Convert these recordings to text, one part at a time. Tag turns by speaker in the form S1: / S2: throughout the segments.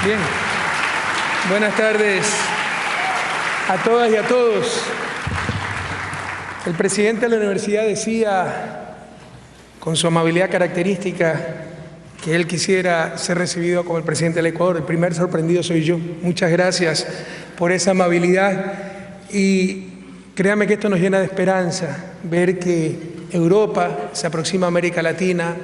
S1: Bien. Buenas tardes a todas y a todos. El presidente de la universidad decía, con su amabilidad característica, que él quisiera ser recibido como el presidente del Ecuador. El primer sorprendido soy yo. Muchas gracias por esa amabilidad. Y créame que esto nos llena de esperanza, ver que Europa se aproxima a América Latina,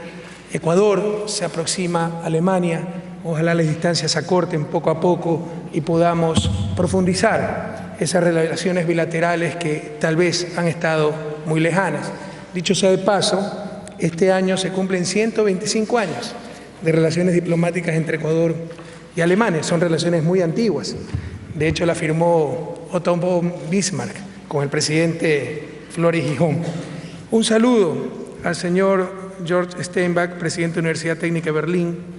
S1: Ecuador se aproxima a Alemania. Ojalá las distancias se acorten poco a poco y podamos profundizar esas relaciones bilaterales que tal vez han estado muy lejanas. Dicho sea de paso, este año se cumplen 125 años de relaciones diplomáticas entre Ecuador y Alemania. Son relaciones muy antiguas. De hecho, la firmó Otto von Bismarck con el presidente Flores Gijón. Un saludo al señor George Steinbach, presidente de la Universidad Técnica de Berlín.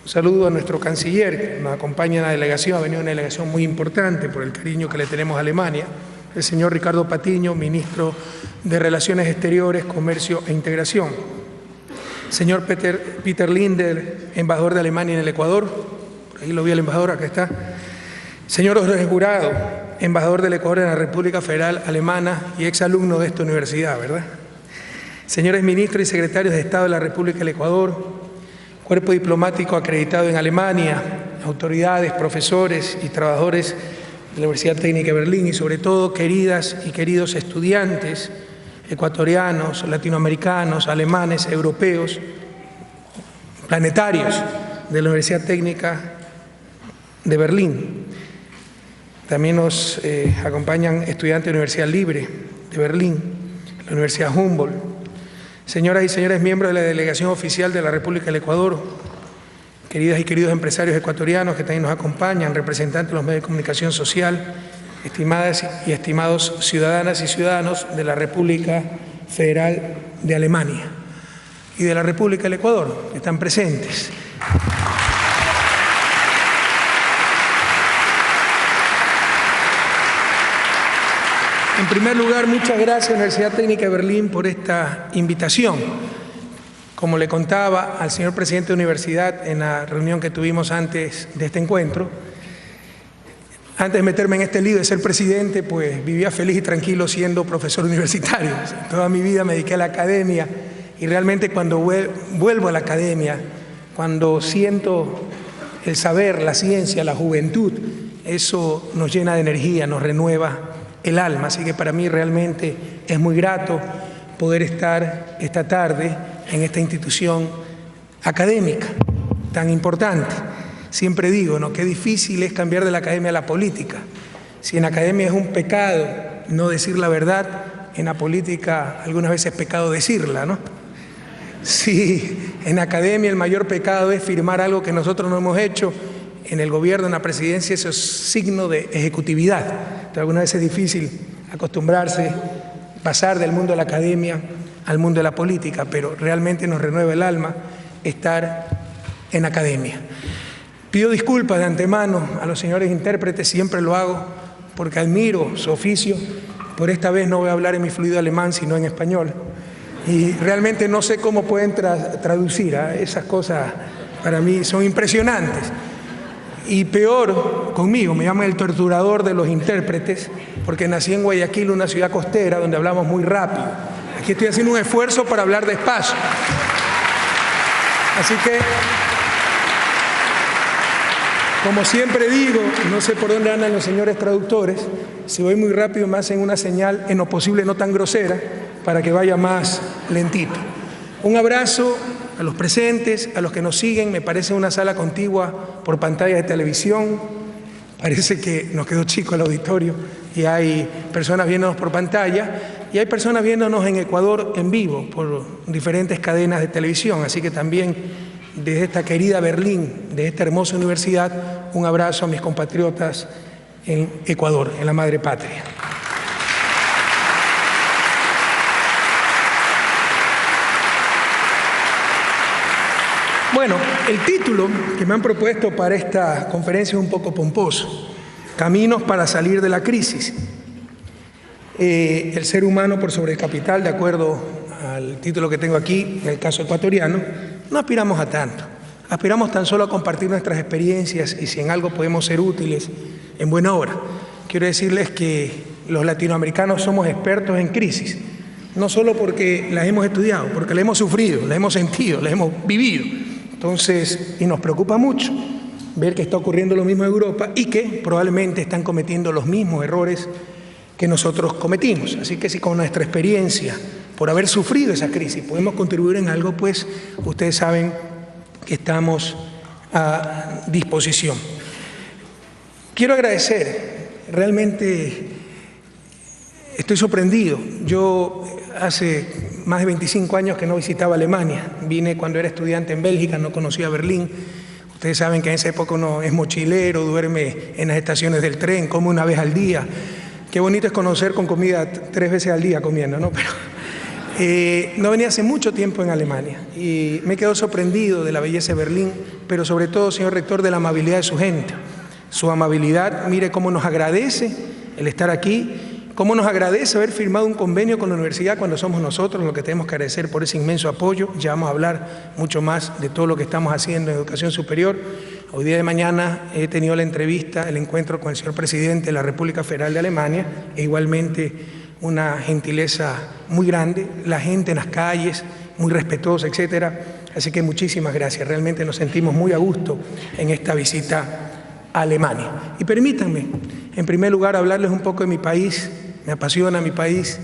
S1: Un saludo a nuestro canciller, que nos acompaña en la delegación. Ha venido una delegación muy importante por el cariño que le tenemos a Alemania. El señor Ricardo Patiño, ministro de Relaciones Exteriores, Comercio e Integración. Señor Peter Linder, embajador de Alemania en el Ecuador. Por ahí lo vi el embajador, acá está. Señor Jorge Jurado, embajador del Ecuador en la República Federal Alemana y exalumno de esta universidad, ¿verdad? Señores ministros y secretarios de Estado de la República del Ecuador, cuerpo diplomático acreditado en Alemania, autoridades, profesores y trabajadores de la Universidad Técnica de Berlín y sobre todo queridas y queridos estudiantes ecuatorianos, latinoamericanos, alemanes, europeos, planetarios de la Universidad Técnica de Berlín. También nos acompañan estudiantes de la Universidad Libre de Berlín, la Universidad Humboldt. Señoras y señores miembros de la delegación oficial de la República del Ecuador, queridas y queridos empresarios ecuatorianos que también nos acompañan, representantes de los medios de comunicación social, estimadas y estimados ciudadanas y ciudadanos de la República Federal de Alemania y de la República del Ecuador, que están presentes. En primer lugar, muchas gracias a la Universidad Técnica de Berlín por esta invitación. Como le contaba al señor presidente de la universidad en la reunión que tuvimos antes de este encuentro, antes de meterme en este lío de ser presidente, pues vivía feliz y tranquilo siendo profesor universitario. Toda mi vida me dediqué a la academia y realmente cuando vuelvo a la academia, cuando siento el saber, la ciencia, la juventud, eso nos llena de energía, nos renueva el alma. Así que para mí realmente es muy grato poder estar esta tarde en esta institución académica tan importante. Siempre digo, ¿no?, qué difícil es cambiar de la academia a la política. Si en academia es un pecado no decir la verdad, en la política algunas veces es pecado decirla, ¿no? Si en academia el mayor pecado es firmar algo que nosotros no hemos hecho, en el gobierno, en la presidencia, eso es signo de ejecutividad. Entonces, algunas veces es difícil acostumbrarse, pasar del mundo de la academia al mundo de la política, pero realmente nos renueva el alma estar en academia. Pido disculpas de antemano a los señores intérpretes, siempre lo hago porque admiro su oficio. Por esta vez no voy a hablar en mi fluido alemán, sino en español. Y realmente no sé cómo pueden traducir, ¿eh? Esas cosas para mí son impresionantes. Y peor conmigo, me llaman el torturador de los intérpretes, porque nací en Guayaquil, una ciudad costera donde hablamos muy rápido. Aquí estoy haciendo un esfuerzo para hablar despacio. Así que, como siempre digo, no sé por dónde andan los señores traductores, si voy muy rápido me hacen una señal en lo posible no tan grosera para que vaya más lentito. Un abrazo a los presentes, a los que nos siguen. Me parece una sala contigua por pantalla de televisión. Parece que nos quedó chico el auditorio y hay personas viéndonos por pantalla y hay personas viéndonos en Ecuador en vivo por diferentes cadenas de televisión. Así que también desde esta querida Berlín, de esta hermosa universidad, un abrazo a mis compatriotas en Ecuador, en la madre patria. Bueno, el título que me han propuesto para esta conferencia es un poco pomposo: Caminos para salir de la crisis. El ser humano por sobre el capital, de acuerdo al título que tengo aquí, en el caso ecuatoriano, no aspiramos a tanto. Aspiramos tan solo a compartir nuestras experiencias y si en algo podemos ser útiles, en buena hora. Quiero decirles que los latinoamericanos somos expertos en crisis, no solo porque las hemos estudiado, porque las hemos sufrido, las hemos sentido, las hemos vivido. Entonces, y nos preocupa mucho ver que está ocurriendo lo mismo en Europa y que probablemente están cometiendo los mismos errores que nosotros cometimos. Así que si con nuestra experiencia, por haber sufrido esa crisis, podemos contribuir en algo, pues ustedes saben que estamos a disposición. Quiero agradecer, realmente estoy sorprendido. Yo hace más de 25 años que no visitaba Alemania. Vine cuando era estudiante en Bélgica, no conocía Berlín. Ustedes saben que en esa época uno es mochilero, duerme en las estaciones del tren, come una vez al día. Qué bonito es conocer con comida 3 veces al día comiendo, ¿no? Pero no venía hace mucho tiempo en Alemania y me quedo sorprendido de la belleza de Berlín, pero sobre todo, señor rector, de la amabilidad de su gente. Su amabilidad, mire cómo nos agradece el estar aquí, cómo nos agradece haber firmado un convenio con la universidad cuando somos nosotros los que tenemos que agradecer por ese inmenso apoyo. Ya vamos a hablar mucho más de todo lo que estamos haciendo en educación superior. Hoy día de mañana he tenido la entrevista, el encuentro con el señor presidente de la República Federal de Alemania, e igualmente una gentileza muy grande, la gente en las calles, muy respetuosa, etcétera. Así que muchísimas gracias, realmente nos sentimos muy a gusto en esta visita a Alemania. Y permítanme, en primer lugar, hablarles un poco de mi país, me apasiona mi país,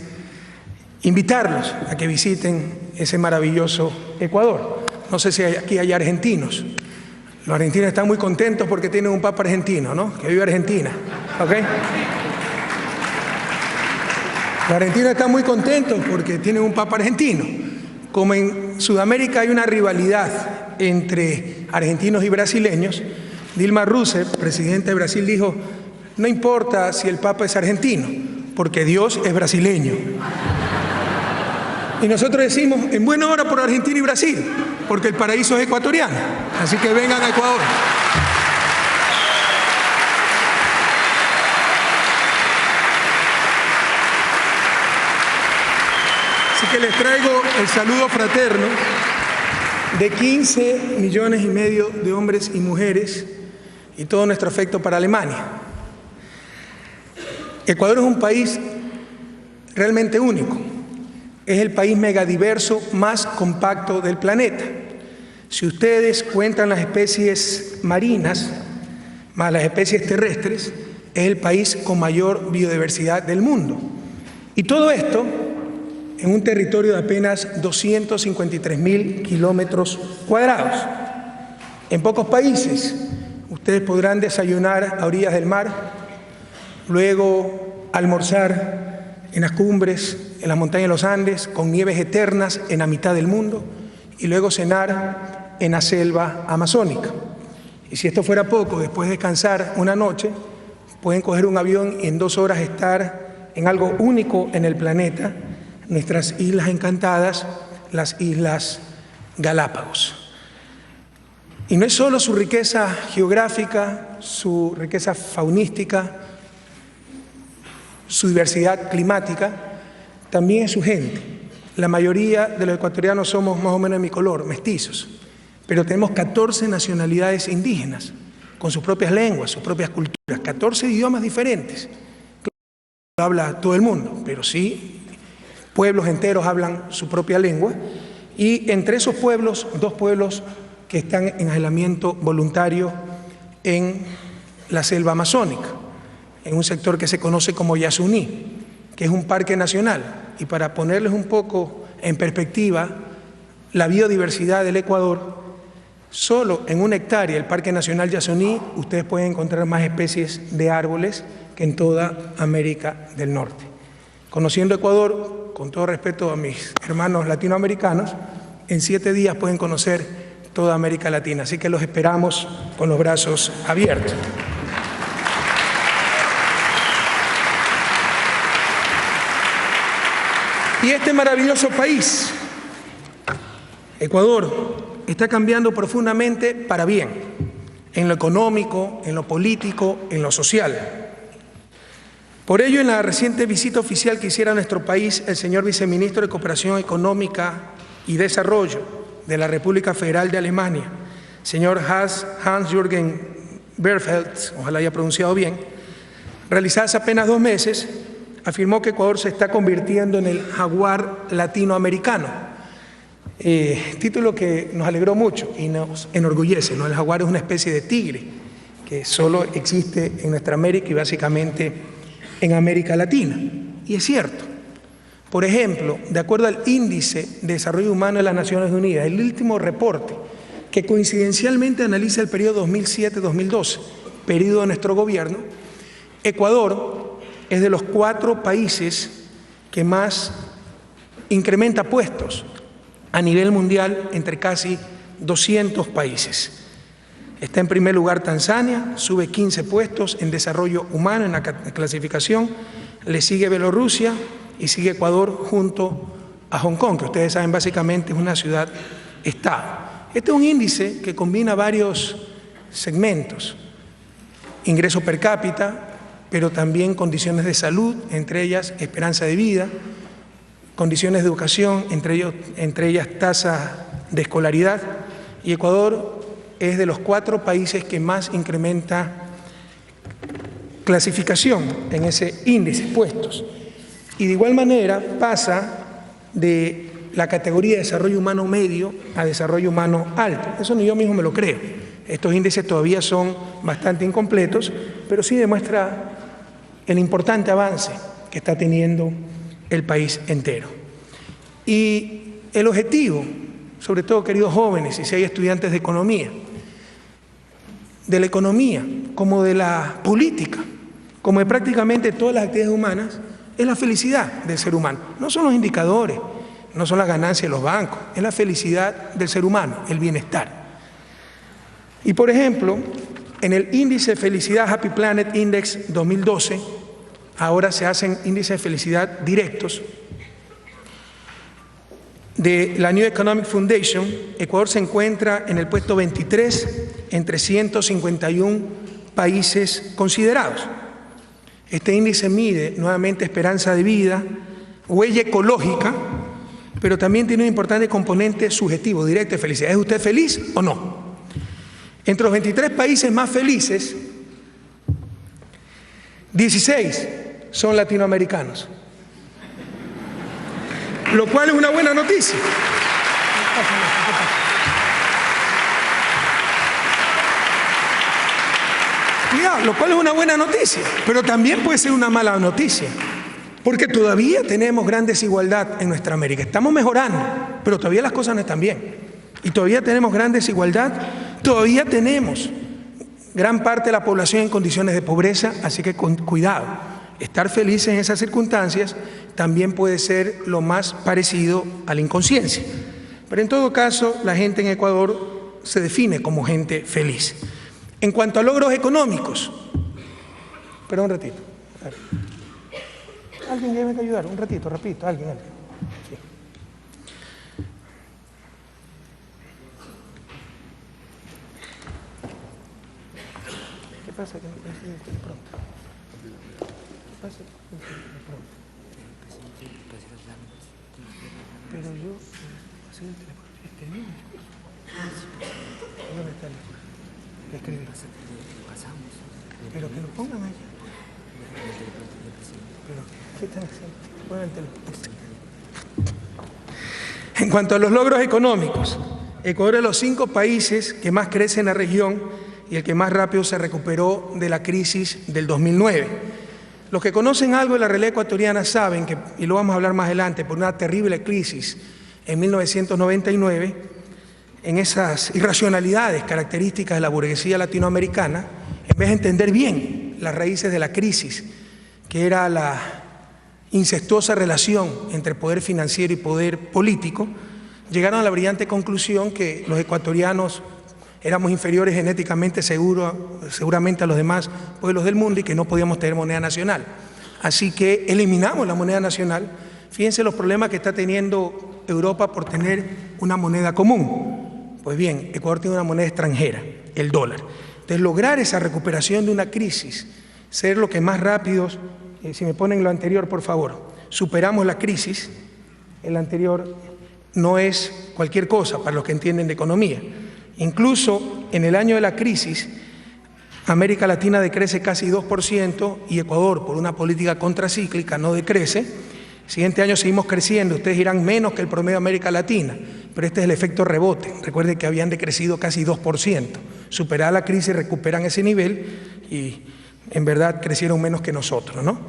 S1: invitarlos a que visiten ese maravilloso Ecuador. No sé si aquí hay argentinos. Los argentinos están muy contentos porque tienen un papa argentino, ¿no? Que vive Argentina, ¿ok? Los argentinos están muy contentos porque tienen un papa argentino. Como en Sudamérica hay una rivalidad entre argentinos y brasileños, Dilma Rousseff, presidenta de Brasil, dijo: no importa si el papa es argentino, porque Dios es brasileño. Y nosotros decimos, en buena hora por Argentina y Brasil, porque el paraíso es ecuatoriano. Así que vengan a Ecuador. Así que les traigo el saludo fraterno de 15,5 millones de hombres y mujeres y todo nuestro afecto para Alemania. Ecuador es un país realmente único. Es el país megadiverso más compacto del planeta. Si ustedes cuentan las especies marinas más las especies terrestres, es el país con mayor biodiversidad del mundo. Y todo esto en un territorio de apenas 253.000 kilómetros cuadrados. En pocos países ustedes podrán desayunar a orillas del mar, luego almorzar en las cumbres, en las montañas de los Andes, con nieves eternas en la mitad del mundo, y luego cenar en la selva amazónica. Y si esto fuera poco, después de descansar una noche, pueden coger un avión y en 2 horas estar en algo único en el planeta, nuestras islas encantadas, las Islas Galápagos. Y no es solo su riqueza geográfica, su riqueza faunística, su diversidad climática, también es su gente. La mayoría de los ecuatorianos somos más o menos de mi color, mestizos, pero tenemos 14 nacionalidades indígenas, con sus propias lenguas, sus propias culturas, 14 idiomas diferentes. No habla todo el mundo, pero sí pueblos enteros hablan su propia lengua, y entre esos pueblos, 2 pueblos que están en aislamiento voluntario en la selva amazónica, en un sector que se conoce como Yasuní, que es un parque nacional. Y para ponerles un poco en perspectiva la biodiversidad del Ecuador, solo en 1 hectárea, el Parque Nacional Yasuní, ustedes pueden encontrar más especies de árboles que en toda América del Norte. Conociendo Ecuador, con todo respeto a mis hermanos latinoamericanos, en 7 días pueden conocer toda América Latina. Así que los esperamos con los brazos abiertos. Y este maravilloso país, Ecuador, está cambiando profundamente para bien, en lo económico, en lo político, en lo social. Por ello, en la reciente visita oficial que hiciera a nuestro país el señor viceministro de Cooperación Económica y Desarrollo de la República Federal de Alemania, señor Hans-Jürgen Bergfeldt, ojalá haya pronunciado bien, realizada hace apenas 2 meses, afirmó que Ecuador se está convirtiendo en el jaguar latinoamericano. Título que nos alegró mucho y nos enorgullece, ¿no? El jaguar es una especie de tigre que solo existe en nuestra América y básicamente en América Latina. Y es cierto. Por ejemplo, de acuerdo al Índice de Desarrollo Humano de las Naciones Unidas, el último reporte que coincidencialmente analiza el periodo 2007-2012, periodo de nuestro gobierno, Ecuador es de los 4 países que más incrementa puestos a nivel mundial entre casi 200 países. Está en primer lugar Tanzania, sube 15 puestos en desarrollo humano en la clasificación, le sigue Bielorrusia y sigue Ecuador junto a Hong Kong, que ustedes saben básicamente es una ciudad-estado. Este es un índice que combina varios segmentos, ingreso per cápita, pero también condiciones de salud, entre ellas esperanza de vida, condiciones de educación, entre ellas tasa de escolaridad, y Ecuador es de los 4 países que más incrementa clasificación en ese índice, puestos. Y de igual manera pasa de la categoría de desarrollo humano medio a desarrollo humano alto. Eso ni yo mismo me lo creo. Estos índices todavía son bastante incompletos, pero sí demuestra el importante avance que está teniendo el país entero. Y el objetivo, sobre todo queridos jóvenes y si hay estudiantes de economía como de la política, como de prácticamente todas las actividades humanas, es la felicidad del ser humano. No son los indicadores, no son las ganancias de los bancos, es la felicidad del ser humano, el bienestar. Y por ejemplo, en el índice de felicidad Happy Planet Index 2012, ahora se hacen índices de felicidad directos, de la New Economic Foundation, Ecuador se encuentra en el puesto 23 entre 151 países considerados. Este índice mide nuevamente esperanza de vida, huella ecológica, pero también tiene un importante componente subjetivo, directo de felicidad. ¿Es usted feliz o no? Entre los 23 países más felices, 16 son latinoamericanos, lo cual es una buena noticia. Cuidado, lo cual es una buena noticia, pero también puede ser una mala noticia, porque todavía tenemos gran desigualdad en nuestra América. Estamos mejorando, pero todavía las cosas no están bien. Y todavía tenemos gran desigualdad, todavía tenemos gran parte de la población en condiciones de pobreza, así que cuidado. Estar felices en esas circunstancias también puede ser lo más parecido a la inconsciencia. Pero en todo caso, la gente en Ecuador se define como gente feliz. En cuanto a logros económicos, perdón un ratito. ¿Alguien tiene que ayudar? Un ratito, rapidito, alguien. Sí. ¿Qué pasa que no consigue usted de pronto? ¿Qué pasa que no consigue de pronto? Pero yo, pasé el teléfono, este mismo. ¿Dónde está el teléfono? ¿Qué escribe? Pero que lo pongan allá. Pero, ¿qué están haciendo? Pongan el teléfono. En cuanto a los logros económicos, Ecuador es de los 5 países que más crece en la región y el que más rápido se recuperó de la crisis del 2009. Los que conocen algo de la realidad ecuatoriana saben que, y lo vamos a hablar más adelante, por una terrible crisis en 1999, en esas irracionalidades características de la burguesía latinoamericana, en vez de entender bien las raíces de la crisis, que era la incestuosa relación entre poder financiero y poder político, llegaron a la brillante conclusión que los ecuatorianos éramos inferiores genéticamente seguramente a los demás pueblos del mundo y que no podíamos tener moneda nacional. Así que eliminamos la moneda nacional. Fíjense los problemas que está teniendo Europa por tener una moneda común. Pues bien, Ecuador tiene una moneda extranjera, el dólar. Entonces, lograr esa recuperación de una crisis, ser lo que más rápido, si me ponen lo anterior, por favor, superamos la crisis, el anterior no es cualquier cosa para los que entienden de economía. Incluso en el año de la crisis, América Latina decrece casi 2% y Ecuador, por una política contracíclica, no decrece. El siguiente año seguimos creciendo, ustedes irán menos que el promedio de América Latina, pero este es el efecto rebote. Recuerden que habían decrecido casi 2%. Superada la crisis recuperan ese nivel y en verdad crecieron menos que nosotros, ¿no?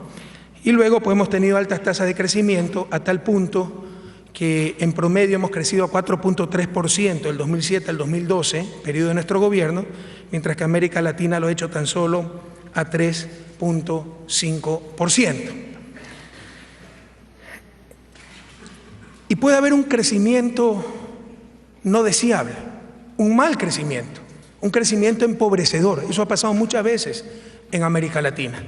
S1: Y luego pues hemos tenido altas tasas de crecimiento a tal punto que en promedio hemos crecido a 4.3% del 2007 al 2012, periodo de nuestro gobierno, mientras que América Latina lo ha hecho tan solo a 3.5%. Y puede haber un crecimiento no deseable, un mal crecimiento, un crecimiento empobrecedor. Eso ha pasado muchas veces en América Latina.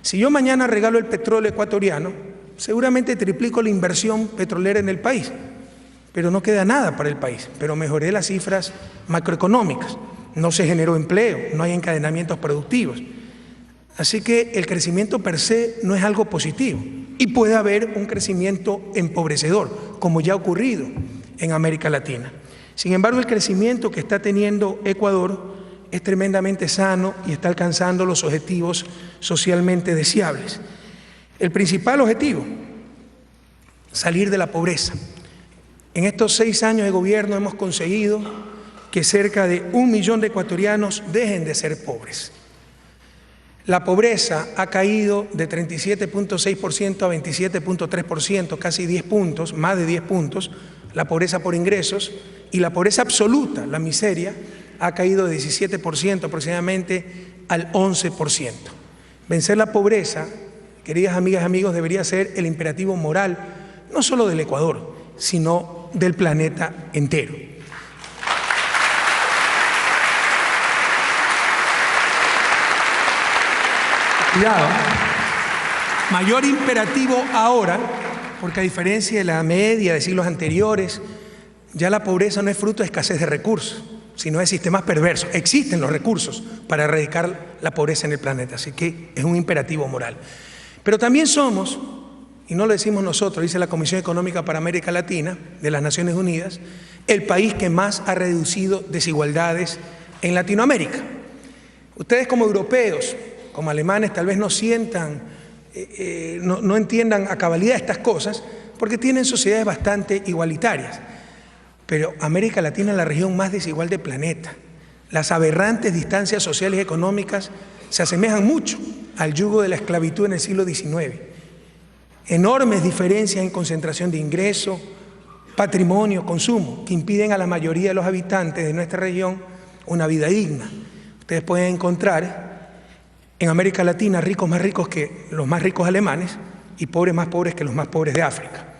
S1: Si yo mañana regalo el petróleo ecuatoriano, seguramente triplico la inversión petrolera en el país, pero no queda nada para el país, pero mejoré las cifras macroeconómicas, no se generó empleo, no hay encadenamientos productivos. Así que el crecimiento per se no es algo positivo y puede haber un crecimiento empobrecedor, como ya ha ocurrido en América Latina. Sin embargo, el crecimiento que está teniendo Ecuador es tremendamente sano y está alcanzando los objetivos socialmente deseables. El principal objetivo, salir de la pobreza. En estos 6 años de gobierno hemos conseguido que cerca de 1 millón de ecuatorianos dejen de ser pobres. La pobreza ha caído de 37.6% a 27.3%, casi 10 puntos, más de 10 puntos, la pobreza por ingresos, y la pobreza absoluta, la miseria, ha caído de 17% aproximadamente al 11%. Vencer la pobreza, queridas amigas y amigos, debería ser el imperativo moral, no solo del Ecuador, sino del planeta entero. Cuidado, mayor imperativo ahora, porque a diferencia de la media de siglos anteriores, ya la pobreza no es fruto de escasez de recursos, sino de sistemas perversos. Existen los recursos para erradicar la pobreza en el planeta, así que es un imperativo moral. Pero también somos, y no lo decimos nosotros, dice la Comisión Económica para América Latina de las Naciones Unidas, el país que más ha reducido desigualdades en Latinoamérica. Ustedes como europeos, como alemanes, tal vez no sientan, no entiendan a cabalidad estas cosas, porque tienen sociedades bastante igualitarias. Pero América Latina es la región más desigual del planeta. Las aberrantes distancias sociales y económicas se asemejan mucho al yugo de la esclavitud en el siglo XIX. Enormes diferencias en concentración de ingresos, patrimonio, consumo, que impiden a la mayoría de los habitantes de nuestra región una vida digna. Ustedes pueden encontrar en América Latina ricos más ricos que los más ricos alemanes y pobres más pobres que los más pobres de África.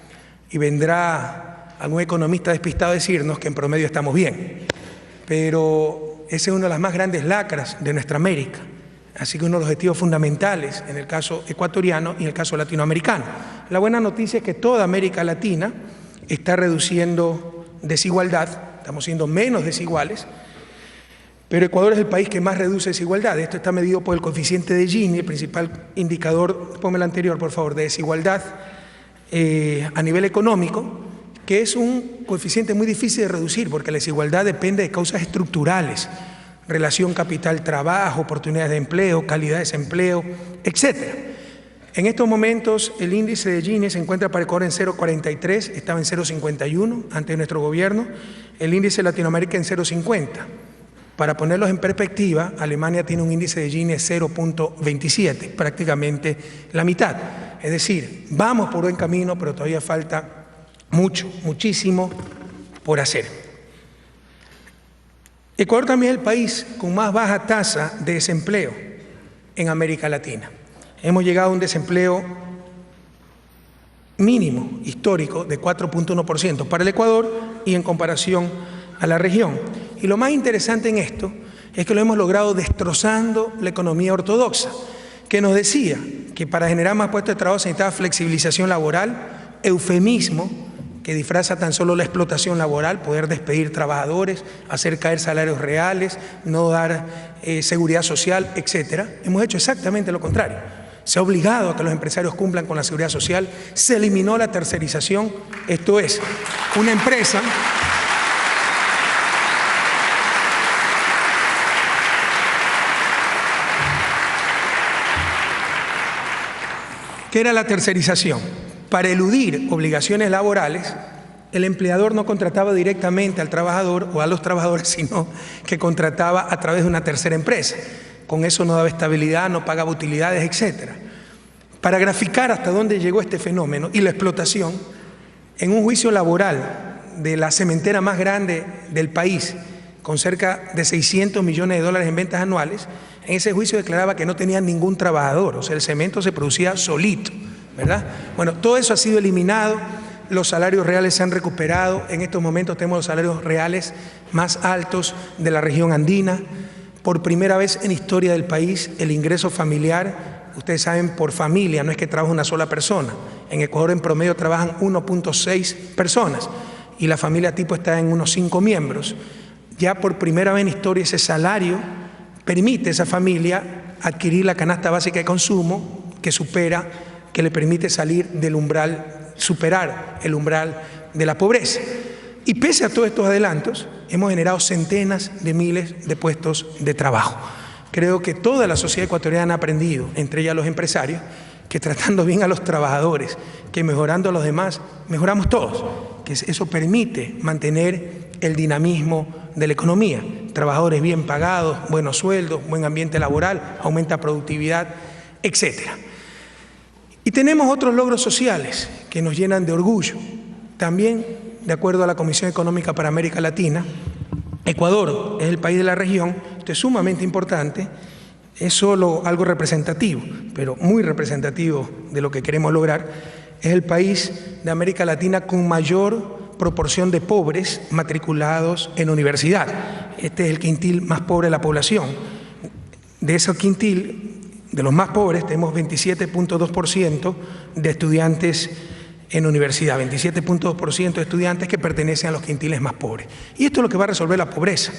S1: Y vendrá algún economista despistado a decirnos que en promedio estamos bien, pero ese es una de las más grandes lacras de nuestra América. Así que uno de los objetivos fundamentales en el caso ecuatoriano y en el caso latinoamericano. La buena noticia es que toda América Latina está reduciendo desigualdad, estamos siendo menos desiguales, pero Ecuador es el país que más reduce desigualdad. Esto está medido por el coeficiente de Gini, el principal indicador, ponme el anterior por favor, de desigualdad a nivel económico, que es un coeficiente muy difícil de reducir porque la desigualdad depende de causas estructurales, relación capital-trabajo, oportunidades de empleo, calidad de desempleo, etc. En estos momentos el índice de Gini se encuentra para Ecuador en 0,43, estaba en 0,51 antes de nuestro gobierno, el índice de Latinoamérica en 0,50. Para ponerlos en perspectiva, Alemania tiene un índice de Gini de 0,27, prácticamente la mitad. Es decir, vamos por buen camino, pero todavía falta muchísimo por hacer. Ecuador también es el país con más baja tasa de desempleo en América Latina. Hemos llegado a un desempleo mínimo histórico de 4.1% para el Ecuador y en comparación a la región. Y lo más interesante en esto es que lo hemos logrado destrozando la economía ortodoxa, que nos decía que para generar más puestos de trabajo se necesitaba flexibilización laboral, eufemismo que disfraza tan solo la explotación laboral, poder despedir trabajadores, hacer caer salarios reales, no dar seguridad social, etc. Hemos hecho exactamente lo contrario. Se ha obligado a que los empresarios cumplan con la seguridad social, se eliminó la tercerización, esto es, una empresa ¿Qué era la tercerización? Para eludir obligaciones laborales, el empleador no contrataba directamente al trabajador o a los trabajadores, sino que contrataba a través de una tercera empresa. Con eso no daba estabilidad, no pagaba utilidades, etc. Para graficar hasta dónde llegó este fenómeno y la explotación, en un juicio laboral de la cementera más grande del país, con cerca de 600 millones de dólares en ventas anuales, en ese juicio declaraba que no tenía ningún trabajador, o sea, el cemento se producía solito, ¿verdad? Bueno, todo eso ha sido eliminado, los salarios reales se han recuperado, en estos momentos tenemos los salarios reales más altos de la región andina, por primera vez en historia del país el ingreso familiar, ustedes saben, por familia, no es que trabaja una sola persona, en Ecuador en promedio trabajan 1.6 personas y la familia tipo está en unos 5 miembros. Ya por primera vez en historia ese salario permite a esa familia adquirir la canasta básica de consumo que le permite salir del umbral, superar el umbral de la pobreza. Y pese a todos estos adelantos, hemos generado centenas de miles de puestos de trabajo. Creo que toda la sociedad ecuatoriana ha aprendido, entre ellas los empresarios, que tratando bien a los trabajadores, que mejorando a los demás, mejoramos todos, que eso permite mantener el dinamismo de la economía. Trabajadores bien pagados, buenos sueldos, buen ambiente laboral, aumenta productividad, etc. Y tenemos otros logros sociales que nos llenan de orgullo. También, de acuerdo a la Comisión Económica para América Latina, Ecuador es el país de la región, esto es sumamente importante, es solo algo representativo, pero muy representativo de lo que queremos lograr, es el país de América Latina con mayor proporción de pobres matriculados en universidad. Este es el quintil más pobre de la población. De ese quintil, de los más pobres, tenemos 27.2% de estudiantes en universidad, 27.2% de estudiantes que pertenecen a los quintiles más pobres. Y esto es lo que va a resolver la pobreza.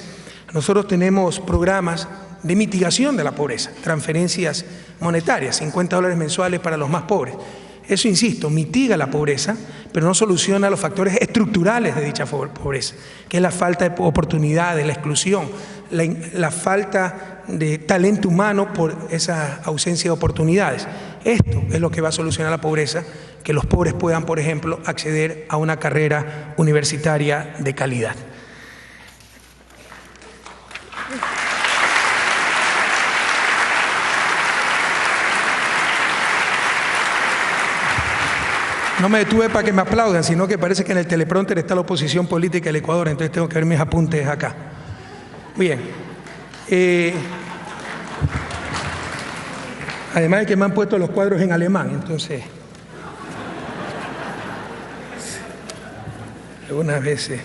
S1: Nosotros tenemos programas de mitigación de la pobreza, transferencias monetarias, $50 mensuales para los más pobres. Eso, insisto, mitiga la pobreza, pero no soluciona los factores estructurales de dicha pobreza, que es la falta de oportunidades, la exclusión, la falta de talento humano por esa ausencia de oportunidades. Esto es lo que va a solucionar la pobreza, que los pobres puedan, por ejemplo, acceder a una carrera universitaria de calidad. No me detuve para que me aplaudan, sino que parece que en el teleprompter está la oposición política del Ecuador, entonces tengo que ver mis apuntes acá. Bien. Además de que me han puesto los cuadros en alemán, entonces... Algunas veces...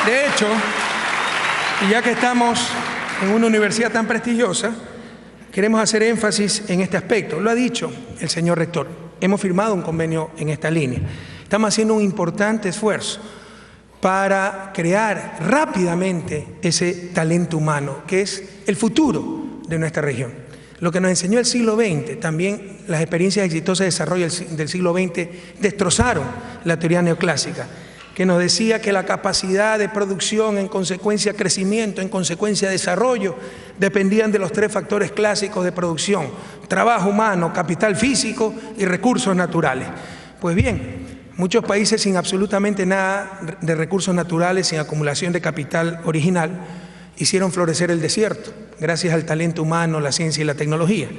S1: De hecho, y ya que estamos en una universidad tan prestigiosa, queremos hacer énfasis en este aspecto. Lo ha dicho el señor rector, hemos firmado un convenio en esta línea. Estamos haciendo un importante esfuerzo para crear rápidamente ese talento humano, que es el futuro de nuestra región. Lo que nos enseñó el siglo XX, también las experiencias exitosas de desarrollo del siglo XX destrozaron la teoría neoclásica, que nos decía que la capacidad de producción, en consecuencia crecimiento, en consecuencia desarrollo, dependían de los 3 factores clásicos de producción: trabajo humano, capital físico y recursos naturales. Pues bien, muchos países sin absolutamente nada de recursos naturales, sin acumulación de capital original, hicieron florecer el desierto, gracias al talento humano, la ciencia y la tecnología.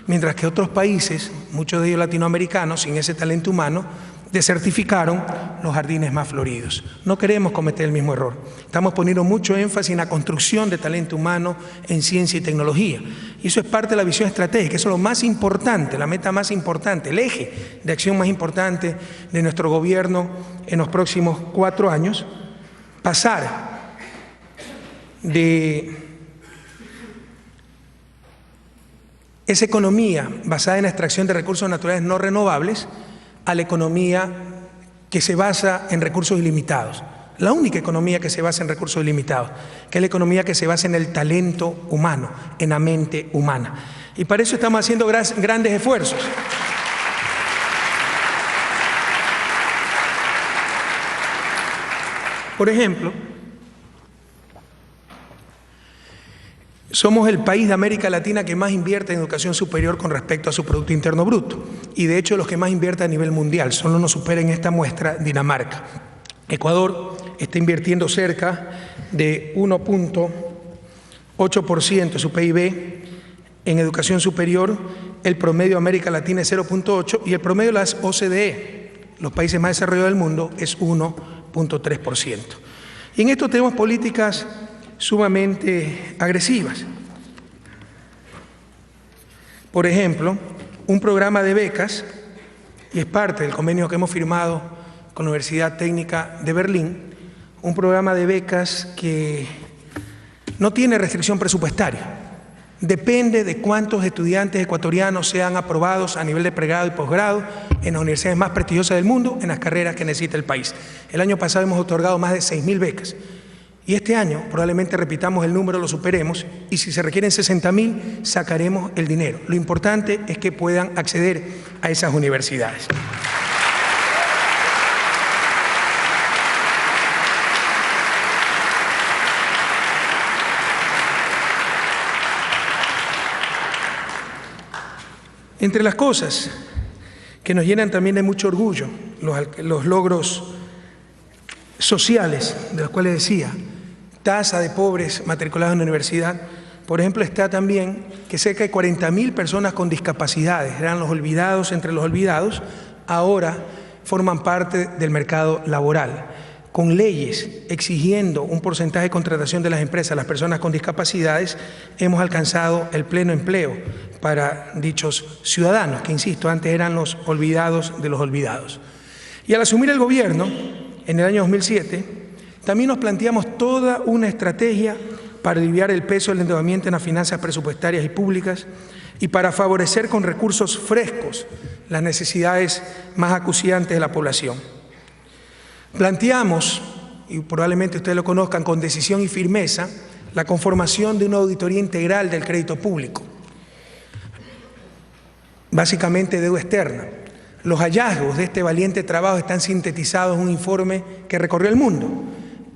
S1: Mientras que otros países, muchos de ellos latinoamericanos, sin ese talento humano, desertificaron los jardines más floridos. No queremos cometer el mismo error. Estamos poniendo mucho énfasis en la construcción de talento humano en ciencia y tecnología. Y eso es parte de la visión estratégica, eso es lo más importante, la meta más importante, el eje de acción más importante de nuestro gobierno en los próximos 4 años, pasar de esa economía basada en la extracción de recursos naturales no renovables a la economía que se basa en recursos ilimitados. La única economía que se basa en recursos ilimitados, que es la economía que se basa en el talento humano, en la mente humana. Y para eso estamos haciendo grandes esfuerzos. Por ejemplo, Somos el país de América Latina que más invierte en educación superior con respecto a su Producto Interno Bruto. Y de hecho los que más invierten a nivel mundial. Solo nos supera en esta muestra Dinamarca. Ecuador está invirtiendo cerca de 1.8% de su PIB en educación superior. El promedio de América Latina es 0.8% y el promedio de las OCDE, los países más desarrollados del mundo, es 1.3%. Y en esto tenemos políticas sumamente agresivas. Por ejemplo, un programa de becas, y es parte del convenio que hemos firmado con la Universidad Técnica de Berlín, un programa de becas que no tiene restricción presupuestaria. Depende de cuántos estudiantes ecuatorianos sean aprobados a nivel de pregrado y posgrado en las universidades más prestigiosas del mundo, en las carreras que necesita el país. El año pasado hemos otorgado más de 6.000 becas. Y este año probablemente repitamos el número, lo superemos, y si se requieren 60.000, sacaremos el dinero. Lo importante es que puedan acceder a esas universidades. Entre las cosas que nos llenan también de mucho orgullo, los logros sociales, de los cuales decía, tasa de pobres matriculados en la universidad, por ejemplo, está también que cerca de 40.000 personas con discapacidades, eran los olvidados entre los olvidados, ahora forman parte del mercado laboral, con leyes exigiendo un porcentaje de contratación de las empresas a las personas con discapacidades. Hemos alcanzado el pleno empleo para dichos ciudadanos, que insisto, antes eran los olvidados de los olvidados. Y al asumir el gobierno, en el año 2007, también nos planteamos toda una estrategia para aliviar el peso del endeudamiento en las finanzas presupuestarias y públicas y para favorecer con recursos frescos las necesidades más acuciantes de la población. Planteamos, y probablemente ustedes lo conozcan, con decisión y firmeza, la conformación de una auditoría integral del crédito público, básicamente deuda externa. Los hallazgos de este valiente trabajo están sintetizados en un informe que recorrió el mundo,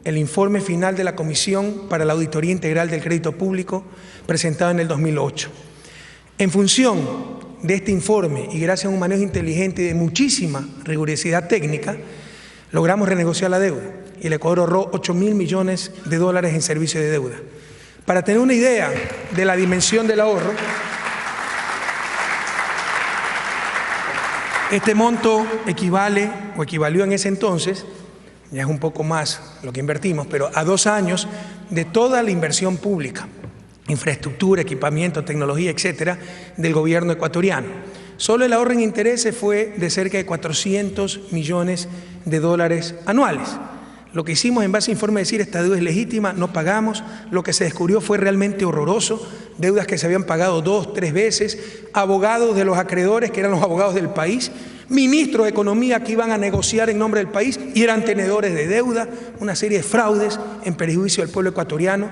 S1: el informe final de la Comisión para la Auditoría Integral del Crédito Público, presentado en el 2008. En función de este informe y gracias a un manejo inteligente y de muchísima rigurosidad técnica, logramos renegociar la deuda y el Ecuador ahorró $8.000 millones en servicio de deuda. Para tener una idea de la dimensión del ahorro, este monto equivalió en ese entonces, ya es un poco más lo que invertimos, pero a 2 años de toda la inversión pública, infraestructura, equipamiento, tecnología, etcétera, del gobierno ecuatoriano. Solo el ahorro en intereses fue de cerca de $400 millones anuales. Lo que hicimos en base a informe es decir, esta deuda es legítima, no pagamos. Lo que se descubrió fue realmente horroroso, deudas que se habían pagado 2, 3 veces, abogados de los acreedores, que eran los abogados del país, ministros de Economía que iban a negociar en nombre del país y eran tenedores de deuda, una serie de fraudes en perjuicio del pueblo ecuatoriano,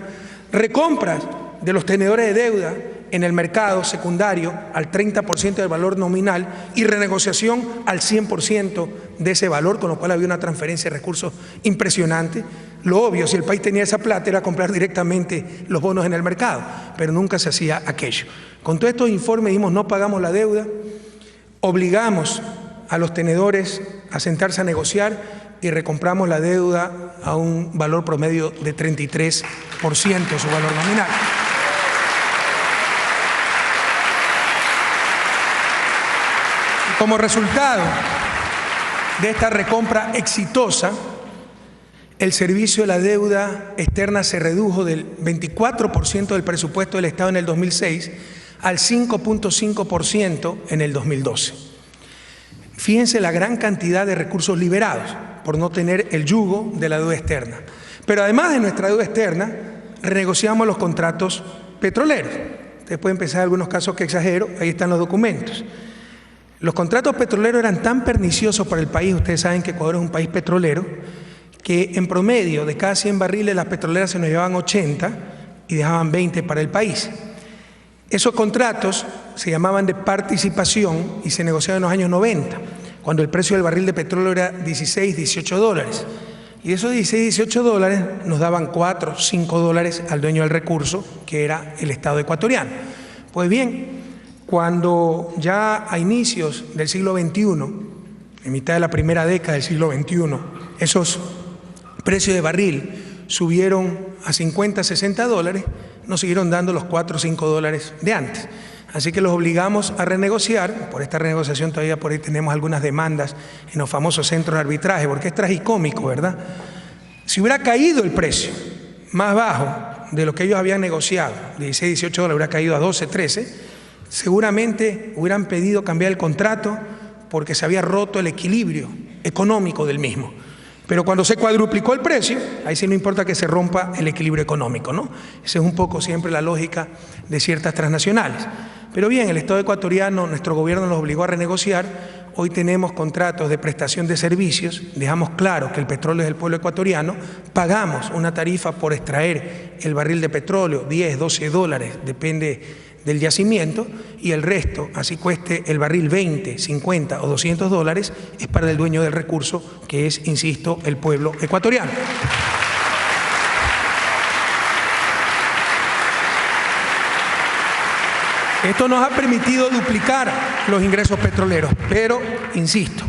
S1: recompras de los tenedores de deuda en el mercado secundario al 30% del valor nominal y renegociación al 100% de ese valor, con lo cual había una transferencia de recursos impresionante. Lo obvio, si el país tenía esa plata, era comprar directamente los bonos en el mercado, pero nunca se hacía aquello. Con todos estos informes dijimos, no pagamos la deuda, obligamos a los tenedores a sentarse a negociar y recompramos la deuda a un valor promedio de 33% de su valor nominal. Como resultado de esta recompra exitosa, el servicio de la deuda externa se redujo del 24% del presupuesto del Estado en el 2006 al 5.5% en el 2012. Fíjense la gran cantidad de recursos liberados por no tener el yugo de la deuda externa. Pero además de nuestra deuda externa, renegociamos los contratos petroleros. Ustedes pueden pensar en algunos casos que exagero, ahí están los documentos. Los contratos petroleros eran tan perniciosos para el país, ustedes saben que Ecuador es un país petrolero, que en promedio de cada 100 barriles las petroleras se nos llevaban 80 y dejaban 20 para el país. Esos contratos se llamaban de participación y se negociaban en los años 90, cuando el precio del barril de petróleo era $16, $18. Y esos 16, 18 dólares nos daban 4, 5 dólares al dueño del recurso, que era el Estado ecuatoriano. Pues bien, cuando ya a inicios del siglo XXI, en mitad de la primera década del siglo XXI, esos precios de barril subieron a 50, 60 dólares, nos siguieron dando los 4 o 5 dólares de antes. Así que los obligamos a renegociar. Por esta renegociación todavía por ahí tenemos algunas demandas en los famosos centros de arbitraje, porque es tragicómico, ¿verdad? Si hubiera caído el precio más bajo de lo que ellos habían negociado, 16, 18 dólares, hubiera caído a 12, 13, seguramente hubieran pedido cambiar el contrato porque se había roto el equilibrio económico del mismo. Pero cuando se cuadruplicó el precio, ahí sí no importa que se rompa el equilibrio económico, ¿no? Esa es un poco siempre la lógica de ciertas transnacionales. Pero bien, el Estado ecuatoriano, nuestro gobierno nos obligó a renegociar. Hoy tenemos contratos de prestación de servicios, dejamos claro que el petróleo es del pueblo ecuatoriano, pagamos una tarifa por extraer el barril de petróleo, 10, 12 dólares, depende del yacimiento, y el resto, así cueste el barril 20, 50 o 200 dólares, es para el dueño del recurso, que es, insisto, el pueblo ecuatoriano. Esto nos ha permitido duplicar los ingresos petroleros, pero, insisto,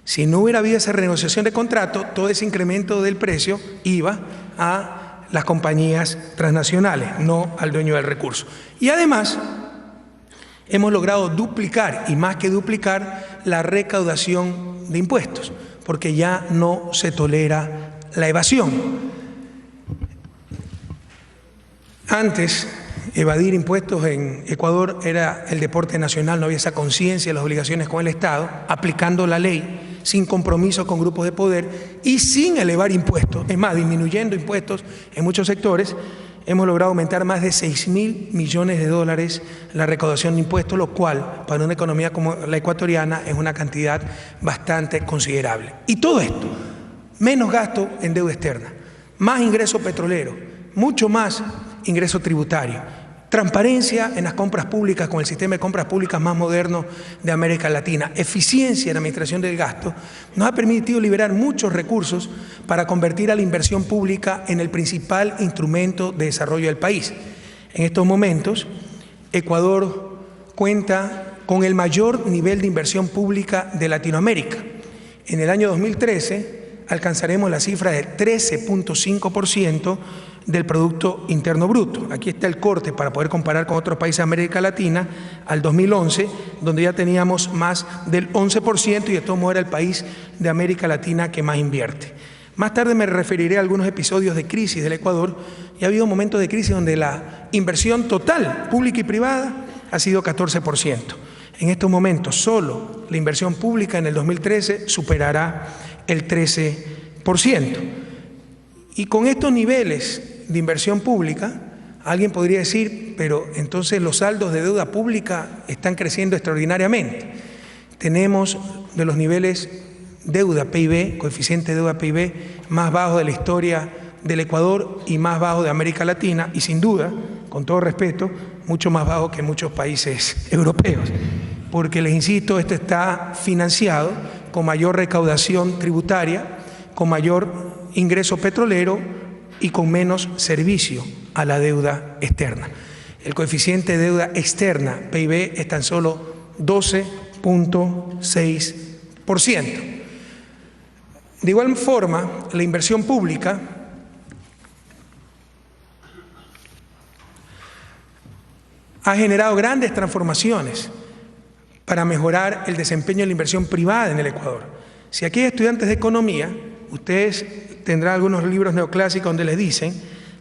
S1: si no hubiera habido esa renegociación de contrato, todo ese incremento del precio iba a las compañías transnacionales, no al dueño del recurso. Y además, hemos logrado duplicar, y más que duplicar, la recaudación de impuestos, porque ya no se tolera la evasión. Antes, evadir impuestos en Ecuador era el deporte nacional, no había esa conciencia de las obligaciones con el Estado, aplicando la ley, sin compromiso con grupos de poder y sin elevar impuestos. Es más, disminuyendo impuestos en muchos sectores, hemos logrado aumentar más de 6.000 millones de dólares la recaudación de impuestos, lo cual, para una economía como la ecuatoriana, es una cantidad bastante considerable. Y todo esto, menos gasto en deuda externa, más ingreso petrolero, mucho más ingreso tributario, transparencia en las compras públicas con el sistema de compras públicas más moderno de América Latina, eficiencia en la administración del gasto, nos ha permitido liberar muchos recursos para convertir a la inversión pública en el principal instrumento de desarrollo del país. En estos momentos, Ecuador cuenta con el mayor nivel de inversión pública de Latinoamérica. En el año 2013 alcanzaremos la cifra de 13.5% del Producto Interno Bruto. Aquí está el corte para poder comparar con otros países de América Latina al 2011, donde ya teníamos más del 11% y de todos modos era el país de América Latina que más invierte. Más tarde me referiré a algunos episodios de crisis del Ecuador y ha habido momentos de crisis donde la inversión total, pública y privada, ha sido 14%. En estos momentos solo la inversión pública en el 2013 superará el 13%. Y con estos niveles de inversión pública, alguien podría decir, pero entonces los saldos de deuda pública están creciendo extraordinariamente. Tenemos de los niveles deuda PIB, coeficiente de deuda PIB, más bajo de la historia del Ecuador y más bajo de América Latina, y sin duda, con todo respeto, mucho más bajo que en muchos países europeos. Porque les insisto, esto está financiado con mayor recaudación tributaria, con mayor ingreso petrolero y con menos servicio a la deuda externa. El coeficiente de deuda externa, PIB, es tan solo 12.6%. De igual forma, la inversión pública ha generado grandes transformaciones para mejorar el desempeño de la inversión privada en el Ecuador. Si aquí hay estudiantes de economía, ustedes tendrán algunos libros neoclásicos donde les dicen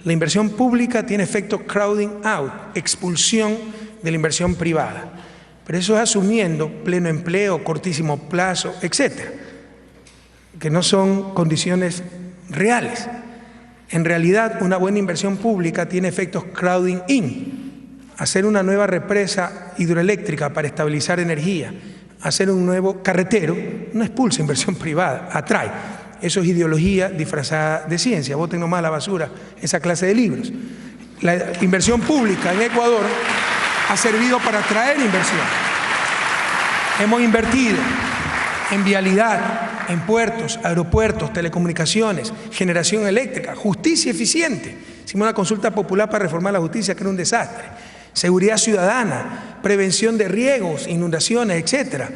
S1: la inversión pública tiene efecto crowding out, expulsión de la inversión privada. Pero eso es asumiendo pleno empleo, cortísimo plazo, etcétera, que no son condiciones reales. En realidad, una buena inversión pública tiene efectos crowding in. Hacer una nueva represa hidroeléctrica para estabilizar energía, hacer un nuevo carretero, no expulsa inversión privada, atrae. Eso es ideología disfrazada de ciencia. Boten nomás a la basura esa clase de libros. La inversión pública en Ecuador ha servido para atraer inversión. Hemos invertido en vialidad, en puertos, aeropuertos, telecomunicaciones, generación eléctrica, justicia eficiente. Hicimos una consulta popular para reformar la justicia, que era un desastre. Seguridad ciudadana, prevención de riegos, inundaciones, etcétera.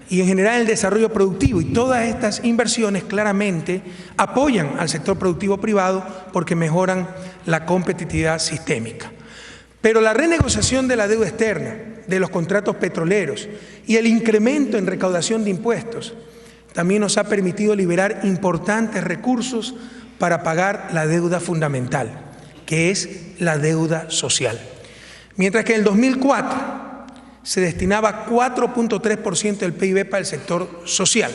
S1: Y en general el desarrollo productivo. Y todas estas inversiones claramente apoyan al sector productivo privado porque mejoran la competitividad sistémica. Pero la renegociación de la deuda externa, de los contratos petroleros y el incremento en recaudación de impuestos también nos ha permitido liberar importantes recursos para pagar la deuda fundamental, que es la deuda social. Mientras que en el 2004 se destinaba 4.3% del PIB para el sector social,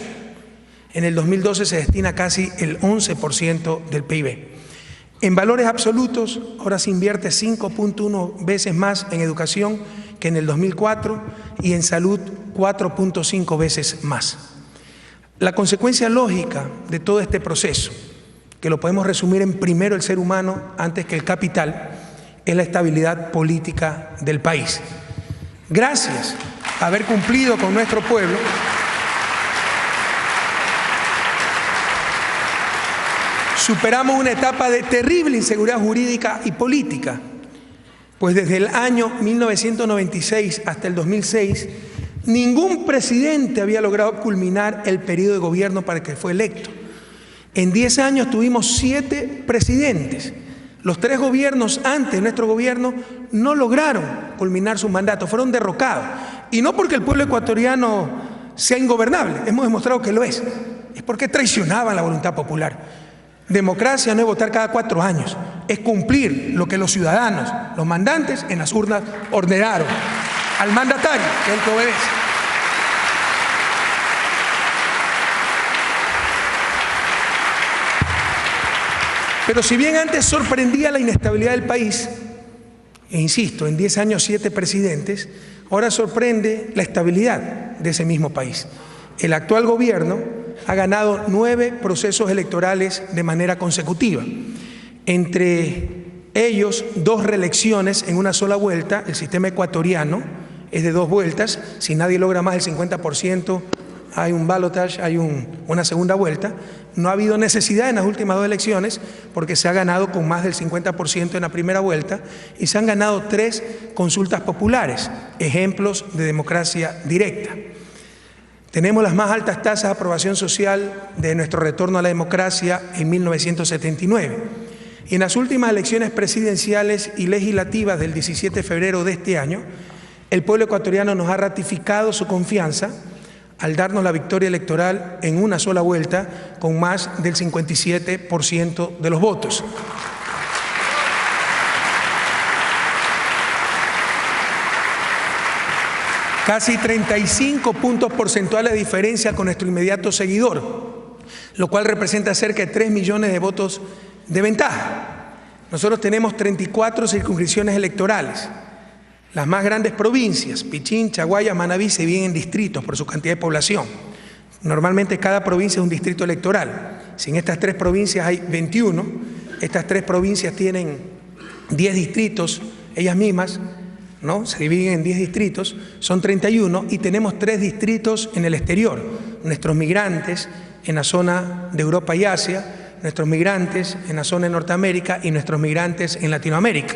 S1: en el 2012 se destina casi el 11% del PIB. En valores absolutos, ahora se invierte 5.1 veces más en educación que en el 2004 y en salud 4.5 veces más. La consecuencia lógica de todo este proceso, que lo podemos resumir en primero el ser humano antes que el capital, es la estabilidad política del país. Gracias a haber cumplido con nuestro pueblo, superamos una etapa de terrible inseguridad jurídica y política, pues desde el año 1996 hasta el 2006, ningún presidente había logrado culminar el periodo de gobierno para el que fue electo. En 10 años tuvimos 7 presidentes. Los 3 gobiernos antes de nuestro gobierno no lograron culminar sus mandatos, fueron derrocados. Y no porque el pueblo ecuatoriano sea ingobernable, hemos demostrado que lo es porque traicionaban la voluntad popular. Democracia no es votar cada 4 años, es cumplir lo que los ciudadanos, los mandantes en las urnas ordenaron al mandatario, que es el que obedece. Pero si bien antes sorprendía la inestabilidad del país, e insisto, en 10 años 7 presidentes, ahora sorprende la estabilidad de ese mismo país. El actual gobierno ha ganado 9 procesos electorales de manera consecutiva. Entre ellos, 2 reelecciones en una sola vuelta. El sistema ecuatoriano es de 2 vueltas. Si nadie logra más del 50%, hay un balotage, hay una segunda vuelta. No ha habido necesidad en las últimas 2 elecciones porque se ha ganado con más del 50% en la primera vuelta y se han ganado 3 consultas populares, ejemplos de democracia directa. Tenemos las más altas tasas de aprobación social de nuestro retorno a la democracia en 1979. Y en las últimas elecciones presidenciales y legislativas del 17 de febrero de este año, el pueblo ecuatoriano nos ha ratificado su confianza al darnos la victoria electoral en una sola vuelta con más del 57% de los votos. Casi 35 puntos porcentuales de diferencia con nuestro inmediato seguidor, lo cual representa cerca de 3 millones de votos de ventaja. Nosotros tenemos 34 circunscripciones electorales. Las más grandes provincias, Pichincha, Guayas, Manabí, se dividen en distritos por su cantidad de población. Normalmente cada provincia es un distrito electoral. Si en estas 3 provincias hay 21, estas 3 provincias tienen 10 distritos, ellas mismas, ¿no? Se dividen en 10 distritos, son 31 y tenemos 3 distritos en el exterior. Nuestros migrantes en la zona de Europa y Asia, nuestros migrantes en la zona de Norteamérica y nuestros migrantes en Latinoamérica.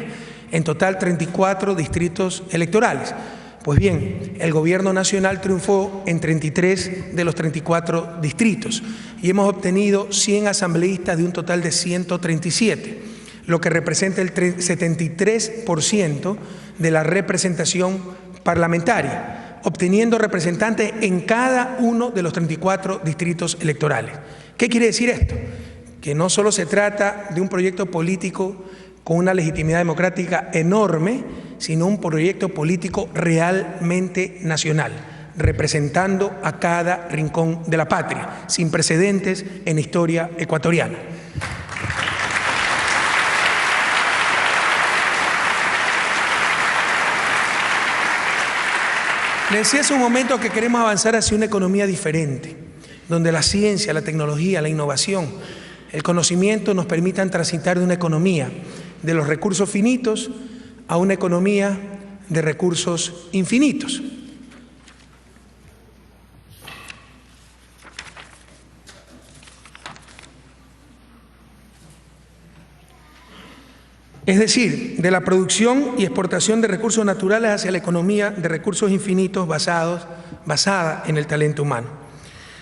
S1: En total 34 distritos electorales. Pues bien, el gobierno nacional triunfó en 33 de los 34 distritos y hemos obtenido 100 asambleístas de un total de 137, lo que representa el 73% de la representación parlamentaria, obteniendo representantes en cada uno de los 34 distritos electorales. ¿Qué quiere decir esto? Que no solo se trata de un proyecto político con una legitimidad democrática enorme, sino un proyecto político realmente nacional, representando a cada rincón de la patria, sin precedentes en la historia ecuatoriana. Les decía hace un momento que queremos avanzar hacia una economía diferente, donde la ciencia, la tecnología, la innovación, el conocimiento nos permitan transitar de una economía de los recursos finitos a una economía de recursos infinitos. es decir, de la producción y exportación de recursos naturales hacia la economía de recursos infinitos basada en el talento humano.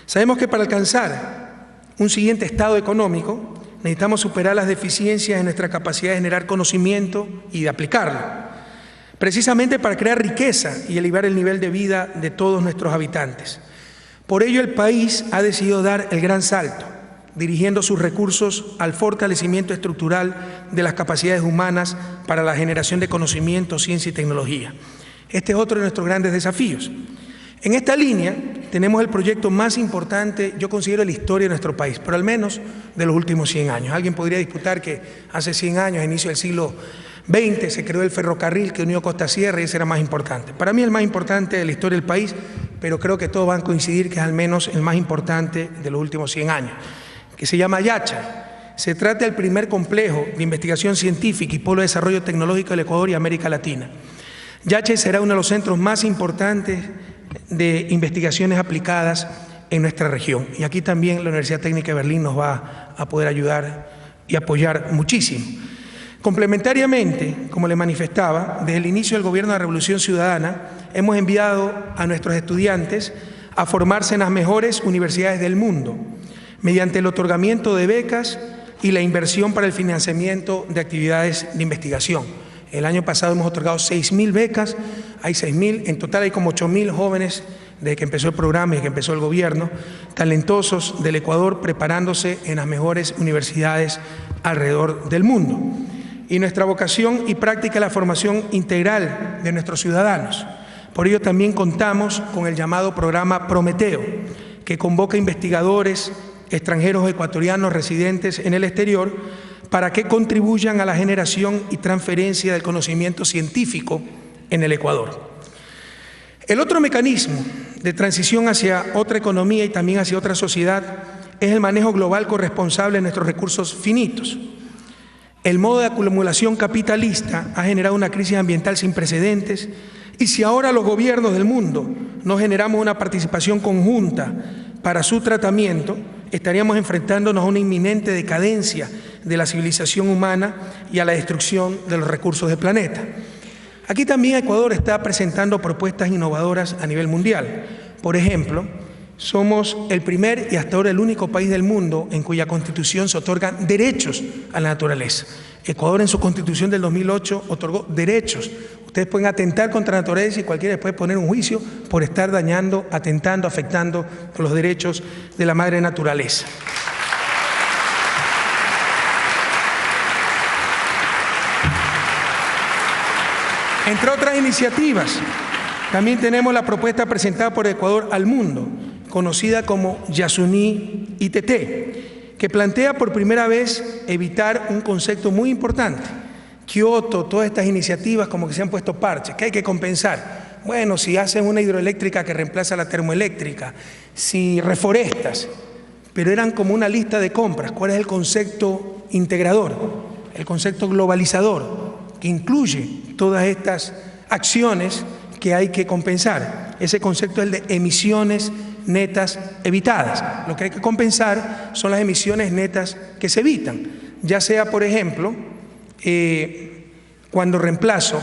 S1: Sabemos que para alcanzar un siguiente estado económico necesitamos superar las deficiencias en nuestra capacidad de generar conocimiento y de aplicarlo, precisamente para crear riqueza y elevar el nivel de vida de todos nuestros habitantes. Por ello, el país ha decidido dar el gran salto, dirigiendo sus recursos al fortalecimiento estructural de las capacidades humanas para la generación de conocimiento, ciencia y tecnología. Este es otro de nuestros grandes desafíos. En esta línea tenemos el proyecto más importante, yo considero, de la historia de nuestro país, pero al menos de los últimos 100 años. Alguien podría disputar que hace 100 años, a inicio del siglo XX, se creó el ferrocarril que unió Costa Sierra y ese era más importante. Para mí el más importante de la historia del país, pero creo que todos van a coincidir que es al menos el más importante de los últimos 100 años, que se llama Yacha. Se trata del primer complejo de investigación científica y polo de desarrollo tecnológico del Ecuador y América Latina. Yacha será uno de los centros más importantes de investigaciones aplicadas en nuestra región. Y aquí también la Universidad Técnica de Berlín nos va a poder ayudar y apoyar muchísimo. Complementariamente, como le manifestaba, desde el inicio del gobierno de la Revolución Ciudadana, hemos enviado a nuestros estudiantes a formarse en las mejores universidades del mundo, mediante el otorgamiento de becas y la inversión para el financiamiento de actividades de investigación. El año pasado hemos otorgado 6.000 becas, hay 6.000, en total hay como 8.000 jóvenes desde que empezó el programa y que empezó el gobierno, talentosos del Ecuador preparándose en las mejores universidades alrededor del mundo. Y nuestra vocación y práctica es la formación integral de nuestros ciudadanos. Por ello también contamos con el llamado programa Prometeo, que convoca investigadores extranjeros ecuatorianos residentes en el exterior para que contribuyan a la generación y transferencia del conocimiento científico en el Ecuador. El otro mecanismo de transición hacia otra economía y también hacia otra sociedad es el manejo global corresponsable de nuestros recursos finitos. El modo de acumulación capitalista ha generado una crisis ambiental sin precedentes y si ahora los gobiernos del mundo no generamos una participación conjunta para su tratamiento, estaríamos enfrentándonos a una inminente decadencia de la civilización humana y a la destrucción de los recursos del planeta. Aquí también Ecuador está presentando propuestas innovadoras a nivel mundial. Por ejemplo, somos el primer y hasta ahora el único país del mundo en cuya constitución se otorgan derechos a la naturaleza. Ecuador en su constitución del 2008 otorgó derechos. Ustedes pueden atentar contra la naturaleza y cualquiera les puede poner un juicio por estar dañando, atentando, afectando los derechos de la madre naturaleza. Entre otras iniciativas, también tenemos la propuesta presentada por Ecuador al mundo, conocida como Yasuní ITT, que plantea por primera vez evitar un concepto muy importante. Kioto, todas estas iniciativas como que se han puesto parches, que hay que compensar. Bueno, si hacen una hidroeléctrica que reemplaza la termoeléctrica, si reforestas, pero eran como una lista de compras. ¿Cuál es el concepto integrador? El concepto globalizador, que incluye todas estas acciones que hay que compensar. Ese concepto es el de emisiones netas evitadas. Lo que hay que compensar son las emisiones netas que se evitan, ya sea, por ejemplo, cuando reemplazo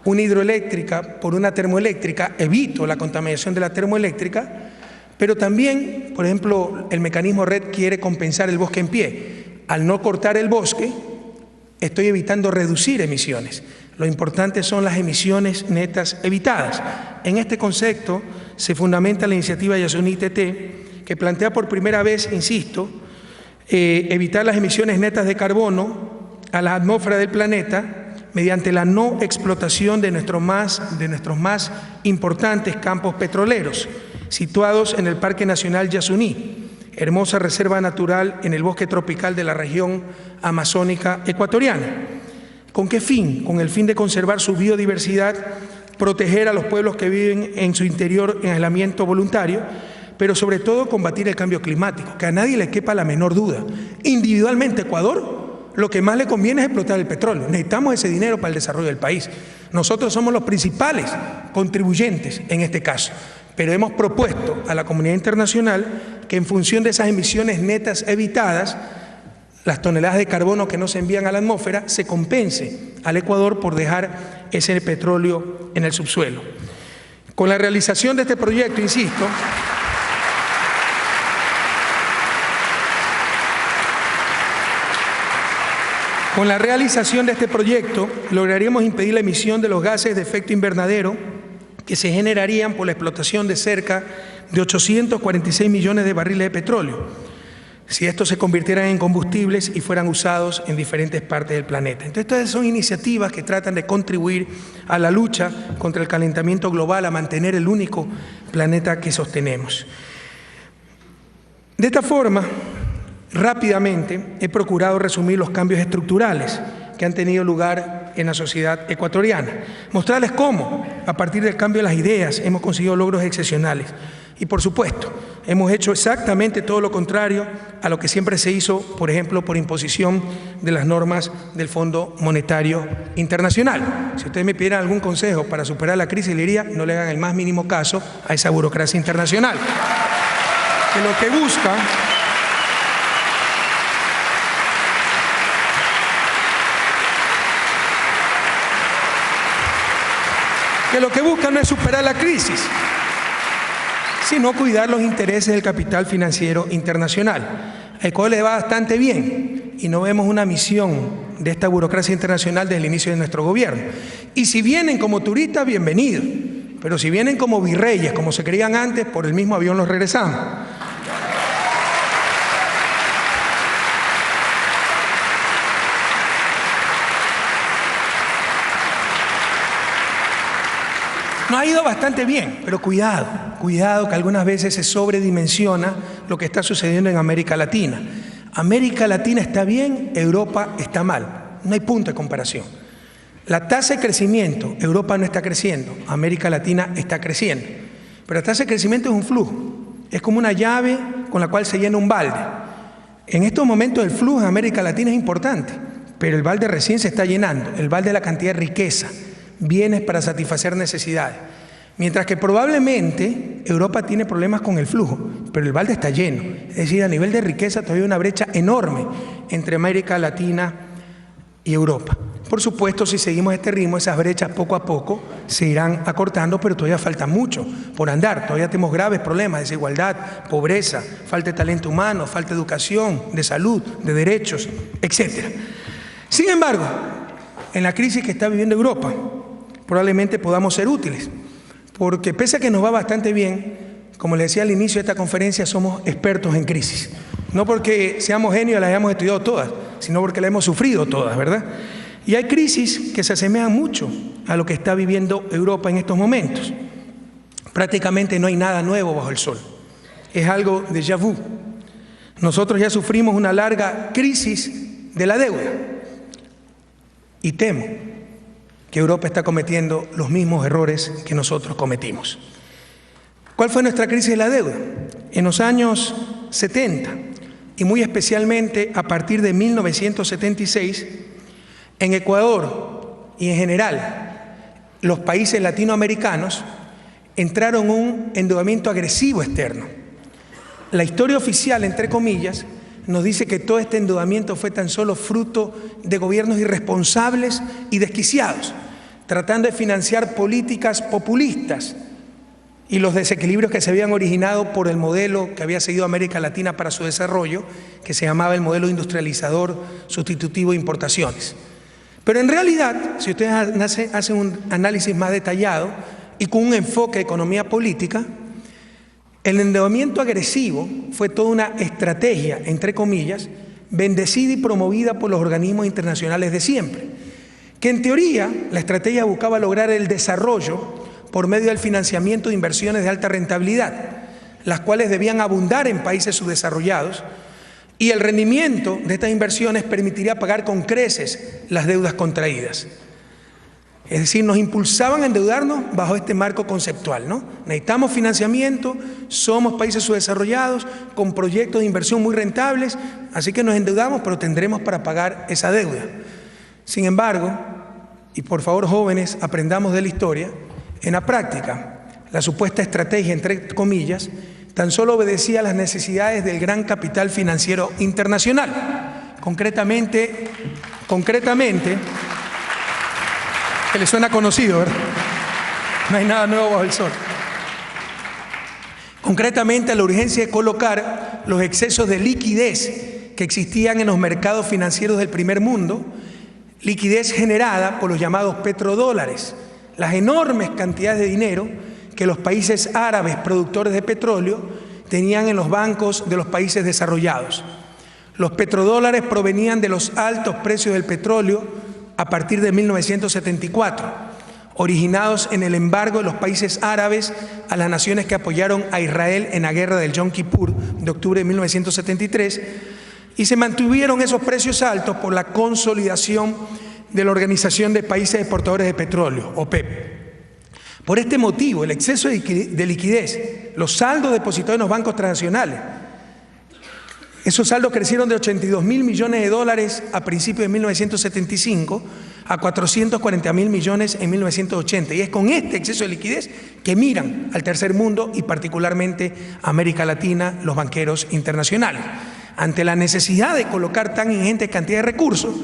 S1: una hidroeléctrica por una termoeléctrica, evito la contaminación de la termoeléctrica, pero también, por ejemplo, el mecanismo RED quiere compensar el bosque en pie. Al no cortar el bosque, estoy evitando reducir emisiones. Lo importante son las emisiones netas evitadas. En este concepto se fundamenta la iniciativa Yasuní ITT, que plantea por primera vez, insisto, evitar las emisiones netas de carbono a la atmósfera del planeta mediante la no explotación de nuestros más importantes campos petroleros, situados en el Parque Nacional Yasuní, hermosa reserva natural en el bosque tropical de la región amazónica ecuatoriana. ¿Con qué fin? Con el fin de conservar su biodiversidad, proteger a los pueblos que viven en su interior en aislamiento voluntario, pero sobre todo combatir el cambio climático, que a nadie le quepa la menor duda. Individualmente, Ecuador, lo que más le conviene es explotar el petróleo. Necesitamos ese dinero para el desarrollo del país. Nosotros somos los principales contribuyentes en este caso, pero hemos propuesto a la comunidad internacional que en función de esas emisiones netas evitadas, las toneladas de carbono que no se envían a la atmósfera, se compense al Ecuador por dejar ese petróleo en el subsuelo. Con la realización de este proyecto, insisto, con la realización de este proyecto lograríamos impedir la emisión de los gases de efecto invernadero que se generarían por la explotación de cerca de 846 millones de barriles de petróleo, si estos se convirtieran en combustibles y fueran usados en diferentes partes del planeta. Entonces, estas son iniciativas que tratan de contribuir a la lucha contra el calentamiento global, a mantener el único planeta que sostenemos. De esta forma, rápidamente he procurado resumir los cambios estructurales que han tenido lugar en la sociedad ecuatoriana, mostrarles cómo, a partir del cambio de las ideas, hemos conseguido logros excepcionales. Y por supuesto, hemos hecho exactamente todo lo contrario a lo que siempre se hizo, por ejemplo, por imposición de las normas del Fondo Monetario Internacional. Si ustedes me pidieran algún consejo para superar la crisis, le diría, no le hagan el más mínimo caso a esa burocracia internacional, que lo que busca no es superar la crisis, sino cuidar los intereses del capital financiero internacional. A Ecuador le va bastante bien y no vemos una misión de esta burocracia internacional desde el inicio de nuestro gobierno. Y si vienen como turistas, bienvenidos, pero si vienen como virreyes, como se creían antes, por el mismo avión los regresamos. Nos ha ido bastante bien, pero cuidado que algunas veces se sobredimensiona lo que está sucediendo en América Latina. América Latina está bien, Europa está mal. No hay punto de comparación. La tasa de crecimiento, Europa no está creciendo, América Latina está creciendo. Pero la tasa de crecimiento es un flujo, es como una llave con la cual se llena un balde. En estos momentos el flujo en América Latina es importante, pero el balde recién se está llenando, el balde de la cantidad de riqueza, bienes para satisfacer necesidades. Mientras que probablemente Europa tiene problemas con el flujo, pero el balde está lleno. Es decir, a nivel de riqueza todavía hay una brecha enorme entre América Latina y Europa. Por supuesto, si seguimos este ritmo, esas brechas poco a poco se irán acortando, pero todavía falta mucho por andar. Todavía tenemos graves problemas, desigualdad, pobreza, falta de talento humano, falta de educación, de salud, de derechos, etc. Sin embargo, en la crisis que está viviendo Europa, probablemente podamos ser útiles, porque pese a que nos va bastante bien, como les decía al inicio de esta conferencia, somos expertos en crisis. No porque seamos genios y las hayamos estudiado todas, sino porque las hemos sufrido todas, ¿verdad? Y hay crisis que se asemejan mucho a lo que está viviendo Europa en estos momentos. Prácticamente no hay nada nuevo bajo el sol. Es algo déjà vu. Nosotros ya sufrimos una larga crisis de la deuda. Y temo que Europa está cometiendo los mismos errores que nosotros cometimos. ¿Cuál fue nuestra crisis de la deuda? En los años 70, y muy especialmente a partir de 1976, en Ecuador y en general los países latinoamericanos entraron en un endeudamiento agresivo externo. La historia oficial, entre comillas, nos dice que todo este endeudamiento fue tan solo fruto de gobiernos irresponsables y desquiciados, tratando de financiar políticas populistas y los desequilibrios que se habían originado por el modelo que había seguido América Latina para su desarrollo, que se llamaba el modelo industrializador sustitutivo de importaciones. Pero en realidad, si ustedes hacen un análisis más detallado y con un enfoque de economía política, el endeudamiento agresivo fue toda una estrategia, entre comillas, bendecida y promovida por los organismos internacionales de siempre, que en teoría la estrategia buscaba lograr el desarrollo por medio del financiamiento de inversiones de alta rentabilidad, las cuales debían abundar en países subdesarrollados, y el rendimiento de estas inversiones permitiría pagar con creces las deudas contraídas. Es decir, nos impulsaban a endeudarnos bajo este marco conceptual, ¿no? Necesitamos financiamiento, somos países subdesarrollados, con proyectos de inversión muy rentables, así que nos endeudamos, pero tendremos para pagar esa deuda. Sin embargo, y por favor jóvenes, aprendamos de la historia, en la práctica, la supuesta estrategia, entre comillas, tan solo obedecía a las necesidades del gran capital financiero internacional, concretamente, que le suena conocido, ¿verdad? No hay nada nuevo bajo el sol. Concretamente a la urgencia de colocar los excesos de liquidez que existían en los mercados financieros del primer mundo, liquidez generada por los llamados petrodólares, las enormes cantidades de dinero que los países árabes productores de petróleo tenían en los bancos de los países desarrollados. Los petrodólares provenían de los altos precios del petróleo a partir de 1974, originados en el embargo de los países árabes a las naciones que apoyaron a Israel en la guerra del Yom Kippur de octubre de 1973, y se mantuvieron esos precios altos por la consolidación de la Organización de Países Exportadores de Petróleo, OPEP. Por este motivo, el exceso de liquidez, los saldos depositados en los bancos transnacionales, esos saldos crecieron de 82.000 millones de dólares a principios de 1975 a 440.000 millones en 1980. Y es con este exceso de liquidez que miran al tercer mundo y particularmente a América Latina los banqueros internacionales. Ante la necesidad de colocar tan ingente cantidad de recursos,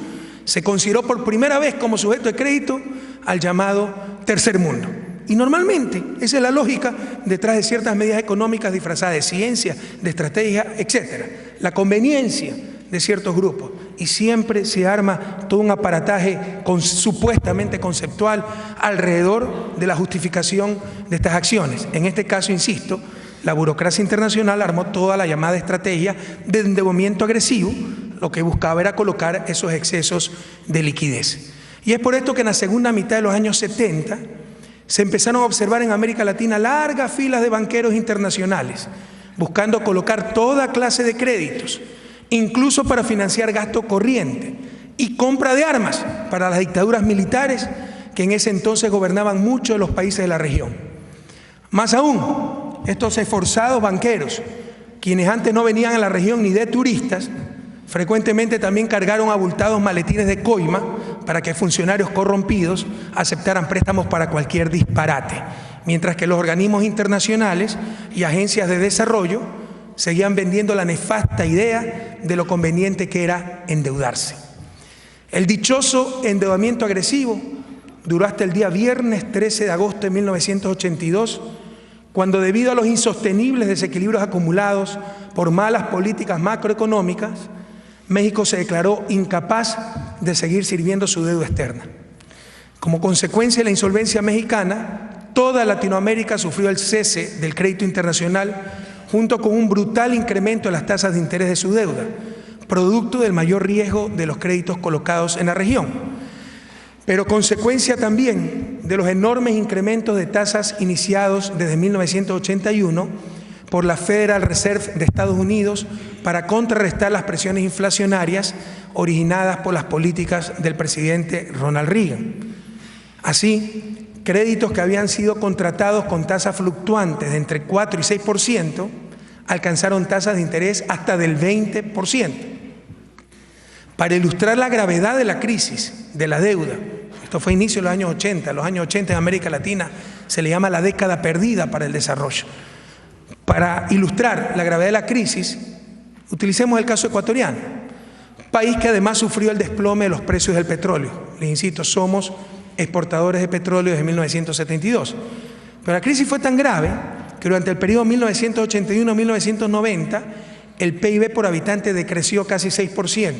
S1: se consideró por primera vez como sujeto de crédito al llamado tercer mundo. Y normalmente esa es la lógica detrás de ciertas medidas económicas disfrazadas de ciencia, de estrategia, etcétera. La conveniencia de ciertos grupos. Y siempre se arma todo un aparataje supuestamente conceptual alrededor de la justificación de estas acciones. En este caso, insisto, la burocracia internacional armó toda la llamada estrategia de endeudamiento agresivo, lo que buscaba era colocar esos excesos de liquidez. Y es por esto que en la segunda mitad de los años 70 se empezaron a observar en América Latina largas filas de banqueros internacionales, buscando colocar toda clase de créditos, incluso para financiar gasto corriente y compra de armas para las dictaduras militares que en ese entonces gobernaban muchos de los países de la región. Más aún, estos esforzados banqueros, quienes antes no venían a la región ni de turistas, frecuentemente también cargaron abultados maletines de coima para que funcionarios corrompidos aceptaran préstamos para cualquier disparate, mientras que los organismos internacionales y agencias de desarrollo seguían vendiendo la nefasta idea de lo conveniente que era endeudarse. El dichoso endeudamiento agresivo duró hasta el día viernes 13 de agosto de 1982, cuando debido a los insostenibles desequilibrios acumulados por malas políticas macroeconómicas, México se declaró incapaz de seguir sirviendo su deuda externa. Como consecuencia de la insolvencia mexicana, toda Latinoamérica sufrió el cese del crédito internacional junto con un brutal incremento de las tasas de interés de su deuda, producto del mayor riesgo de los créditos colocados en la región, pero consecuencia también de los enormes incrementos de tasas iniciados desde 1981 por la Federal Reserve de Estados Unidos para contrarrestar las presiones inflacionarias originadas por las políticas del presidente Ronald Reagan. Así, créditos que habían sido contratados con tasas fluctuantes de entre 4 y 6% alcanzaron tasas de interés hasta del 20%. Para ilustrar la gravedad de la crisis de la deuda, esto fue a inicio de los años 80, los años 80 en América Latina se le llama la década perdida para el desarrollo. Para ilustrar la gravedad de la crisis, utilicemos el caso ecuatoriano, país que además sufrió el desplome de los precios del petróleo. Les insisto, somos exportadores de petróleo desde 1972. Pero la crisis fue tan grave que durante el periodo 1981-1990 el PIB por habitante decreció casi 6%,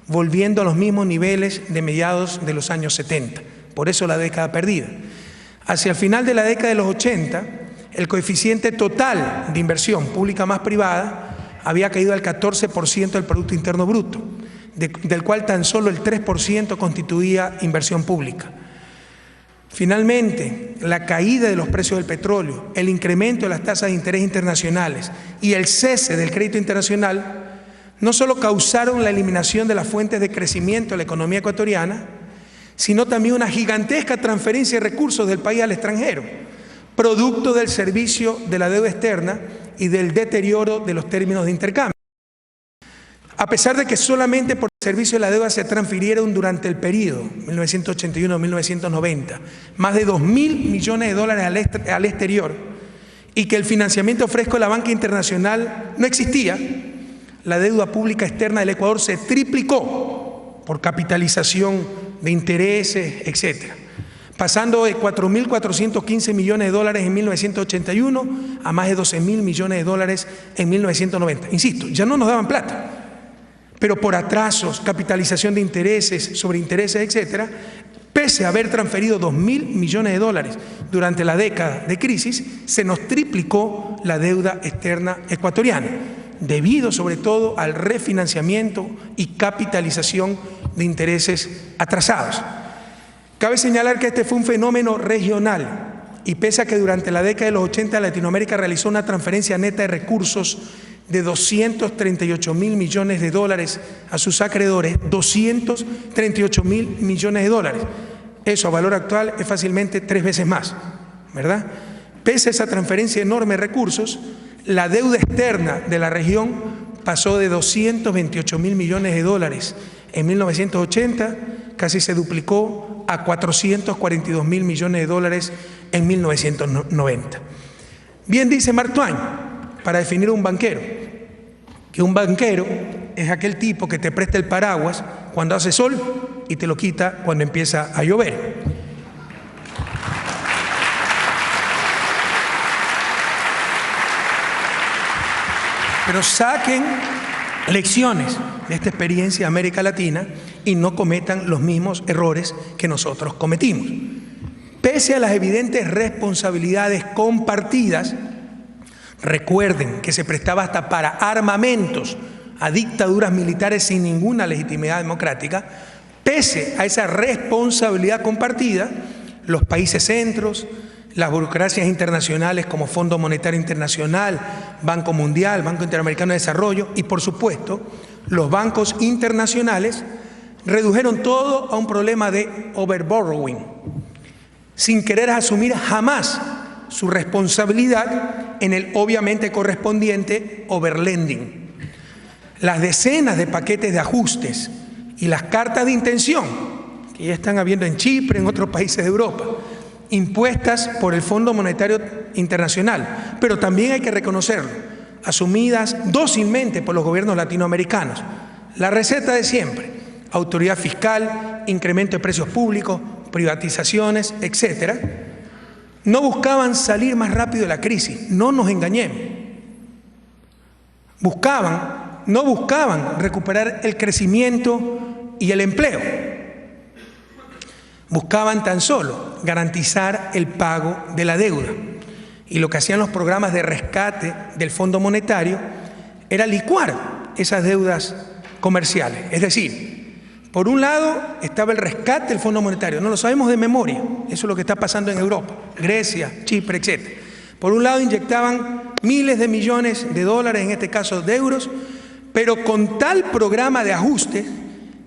S1: volviendo a los mismos niveles de mediados de los años 70. Por eso la década perdida. Hacia el final de la década de los 80, el coeficiente total de inversión pública más privada había caído al 14% del Producto Interno Bruto, del cual tan solo el 3% constituía inversión pública. Finalmente, la caída de los precios del petróleo, el incremento de las tasas de interés internacionales y el cese del crédito internacional no solo causaron la eliminación de las fuentes de crecimiento de la economía ecuatoriana, sino también una gigantesca transferencia de recursos del país al extranjero, producto del servicio de la deuda externa y del deterioro de los términos de intercambio. A pesar de que solamente por el servicio de la deuda se transfirieron durante el periodo 1981-1990 más de 2.000 millones de dólares al exterior y que el financiamiento fresco de la banca internacional no existía, la deuda pública externa del Ecuador se triplicó por capitalización de intereses, etc., pasando de 4.415 millones de dólares en 1981 a más de 12.000 millones de dólares en 1990. Insisto, ya no nos daban plata, pero por atrasos, capitalización de intereses, sobre intereses, etcétera, pese a haber transferido 2.000 millones de dólares durante la década de crisis, se nos triplicó la deuda externa ecuatoriana, debido sobre todo al refinanciamiento y capitalización de intereses atrasados. Cabe señalar que este fue un fenómeno regional y pese a que durante la década de los 80 Latinoamérica realizó una transferencia neta de recursos de 238.000 millones de dólares a sus acreedores, 238.000 millones de dólares. Eso a valor actual es fácilmente 3 veces más, ¿verdad? Pese a esa transferencia enorme de recursos, la deuda externa de la región pasó de 228.000 millones de dólares en 1980, casi se duplicó a 442.000 millones de dólares en 1990. Bien dice Mark Twain, para definir un banquero, que un banquero es aquel tipo que te presta el paraguas cuando hace sol y te lo quita cuando empieza a llover. Pero saquen lecciones de esta experiencia de América Latina y no cometan los mismos errores que nosotros cometimos. Pese a las evidentes responsabilidades compartidas, recuerden que se prestaba hasta para armamentos a dictaduras militares sin ninguna legitimidad democrática. Pese a esa responsabilidad compartida, los países centros, las burocracias internacionales como Fondo Monetario Internacional, Banco Mundial, Banco Interamericano de Desarrollo y, por supuesto, los bancos internacionales redujeron todo a un problema de overborrowing, sin querer asumir jamás su responsabilidad en el obviamente correspondiente overlending. Las decenas de paquetes de ajustes y las cartas de intención que ya están habiendo en Chipre, en otros países de Europa, impuestas por el Fondo Monetario Internacional, pero también hay que reconocerlo, asumidas dócilmente por los gobiernos latinoamericanos. La receta de siempre: autoridad fiscal, incremento de precios públicos, privatizaciones, etcétera. No buscaban salir más rápido de la crisis, no nos engañemos. No buscaban recuperar el crecimiento y el empleo. Buscaban tan solo garantizar el pago de la deuda. Y lo que hacían los programas de rescate del Fondo Monetario era licuar esas deudas comerciales. Es decir, por un lado estaba el rescate del Fondo Monetario, no lo sabemos de memoria, eso es lo que está pasando en Europa, Grecia, Chipre, etc. Por un lado inyectaban miles de millones de dólares, en este caso de euros, pero con tal programa de ajuste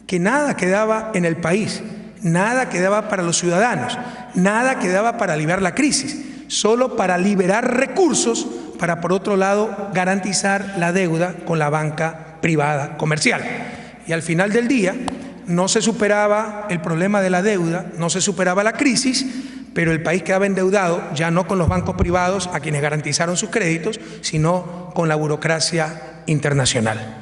S1: que nada quedaba en el país, nada quedaba para los ciudadanos, nada quedaba para aliviar la crisis, solo para liberar recursos para, por otro lado, garantizar la deuda con la banca privada comercial. Y al final del día no se superaba el problema de la deuda, no se superaba la crisis, pero el país quedaba endeudado ya no con los bancos privados a quienes garantizaron sus créditos, sino con la burocracia internacional.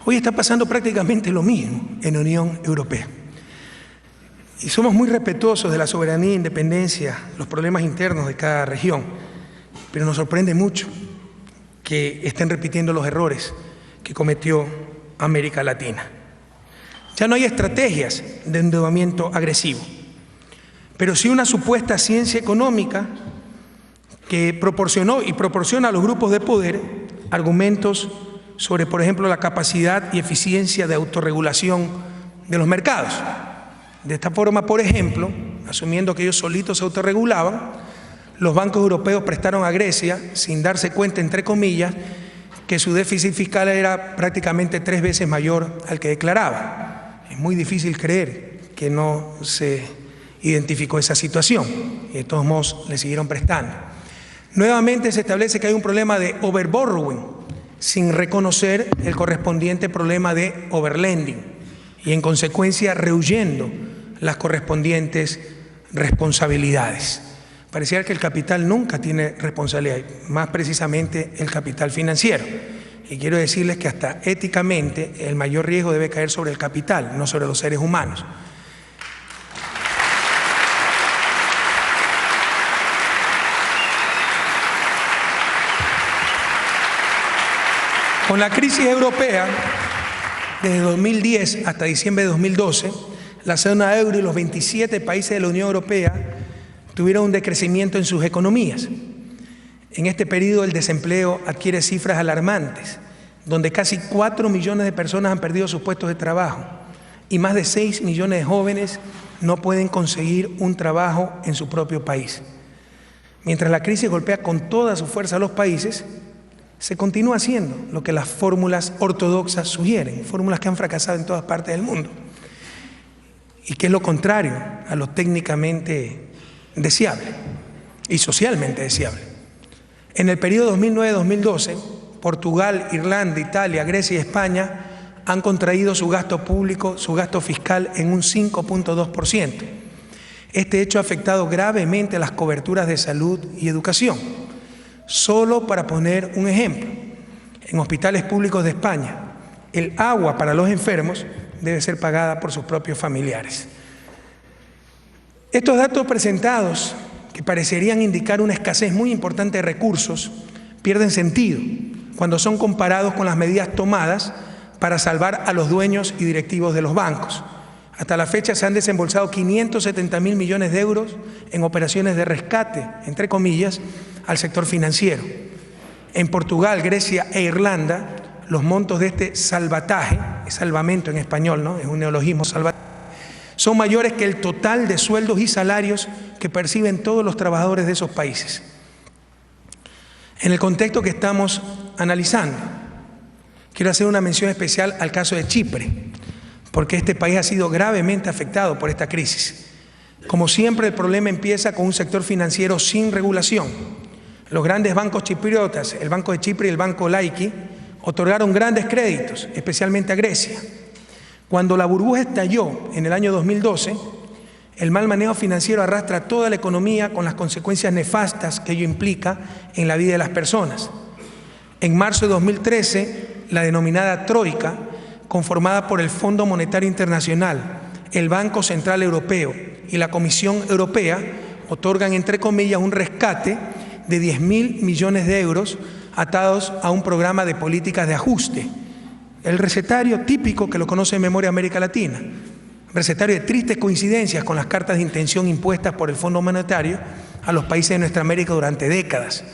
S1: Hoy está pasando prácticamente lo mismo en la Unión Europea. Y somos muy respetuosos de la soberanía, independencia, los problemas internos de cada región, pero nos sorprende mucho que estén repitiendo los errores que cometió América Latina. Ya no hay estrategias de endeudamiento agresivo, pero sí una supuesta ciencia económica que proporcionó y proporciona a los grupos de poder argumentos sobre, por ejemplo, la capacidad y eficiencia de autorregulación de los mercados. De esta forma, por ejemplo, asumiendo que ellos solitos se autorregulaban, los bancos europeos prestaron a Grecia, sin darse cuenta, entre comillas, que su déficit fiscal era prácticamente 3 veces mayor al que declaraba. Es muy difícil creer que no se identificó esa situación y de todos modos le siguieron prestando. Nuevamente se establece que hay un problema de overborrowing, sin reconocer el correspondiente problema de overlending y en consecuencia rehuyendo las correspondientes responsabilidades. Pareciera que el capital nunca tiene responsabilidad, más precisamente el capital financiero. Y quiero decirles que hasta éticamente el mayor riesgo debe caer sobre el capital, no sobre los seres humanos. Con la crisis europea, desde 2010 hasta diciembre de 2012, la zona euro y los 27 países de la Unión Europea tuvieron un decrecimiento en sus economías. En este periodo el desempleo adquiere cifras alarmantes, donde casi 4 millones de personas han perdido sus puestos de trabajo y más de 6 millones de jóvenes no pueden conseguir un trabajo en su propio país. Mientras la crisis golpea con toda su fuerza a los países, se continúa haciendo lo que las fórmulas ortodoxas sugieren, fórmulas que han fracasado en todas partes del mundo y que es lo contrario a lo técnicamente deseable y socialmente deseable. En el periodo 2009-2012, Portugal, Irlanda, Italia, Grecia y España han contraído su gasto público, su gasto fiscal en un 5.2%. Este hecho ha afectado gravemente las coberturas de salud y educación. Solo para poner un ejemplo, en hospitales públicos de España, el agua para los enfermos debe ser pagada por sus propios familiares. Estos datos presentados, que parecerían indicar una escasez muy importante de recursos, pierden sentido cuando son comparados con las medidas tomadas para salvar a los dueños y directivos de los bancos. Hasta la fecha se han desembolsado 570.000 millones de euros en operaciones de rescate, entre comillas, al sector financiero. En Portugal, Grecia e Irlanda, los montos de este salvataje, salvamento en español, ¿no? Es un neologismo, salvataje, son mayores que el total de sueldos y salarios que perciben todos los trabajadores de esos países. En el contexto que estamos analizando, quiero hacer una mención especial al caso de Chipre, porque este país ha sido gravemente afectado por esta crisis. Como siempre, el problema empieza con un sector financiero sin regulación. Los grandes bancos chipriotas, el Banco de Chipre y el Banco Laiki, otorgaron grandes créditos, especialmente a Grecia. Cuando la burbuja estalló en el año 2012, el mal manejo financiero arrastra toda la economía con las consecuencias nefastas que ello implica en la vida de las personas. En marzo de 2013, la denominada Troika, conformada por el Fondo Monetario Internacional, el Banco Central Europeo y la Comisión Europea, otorgan, entre comillas, un rescate de 10.000 millones de euros atados a un programa de políticas de ajuste. El recetario típico que lo conoce en memoria América Latina, recetario de tristes coincidencias con las cartas de intención impuestas por el Fondo Monetario a los países de nuestra América durante décadas.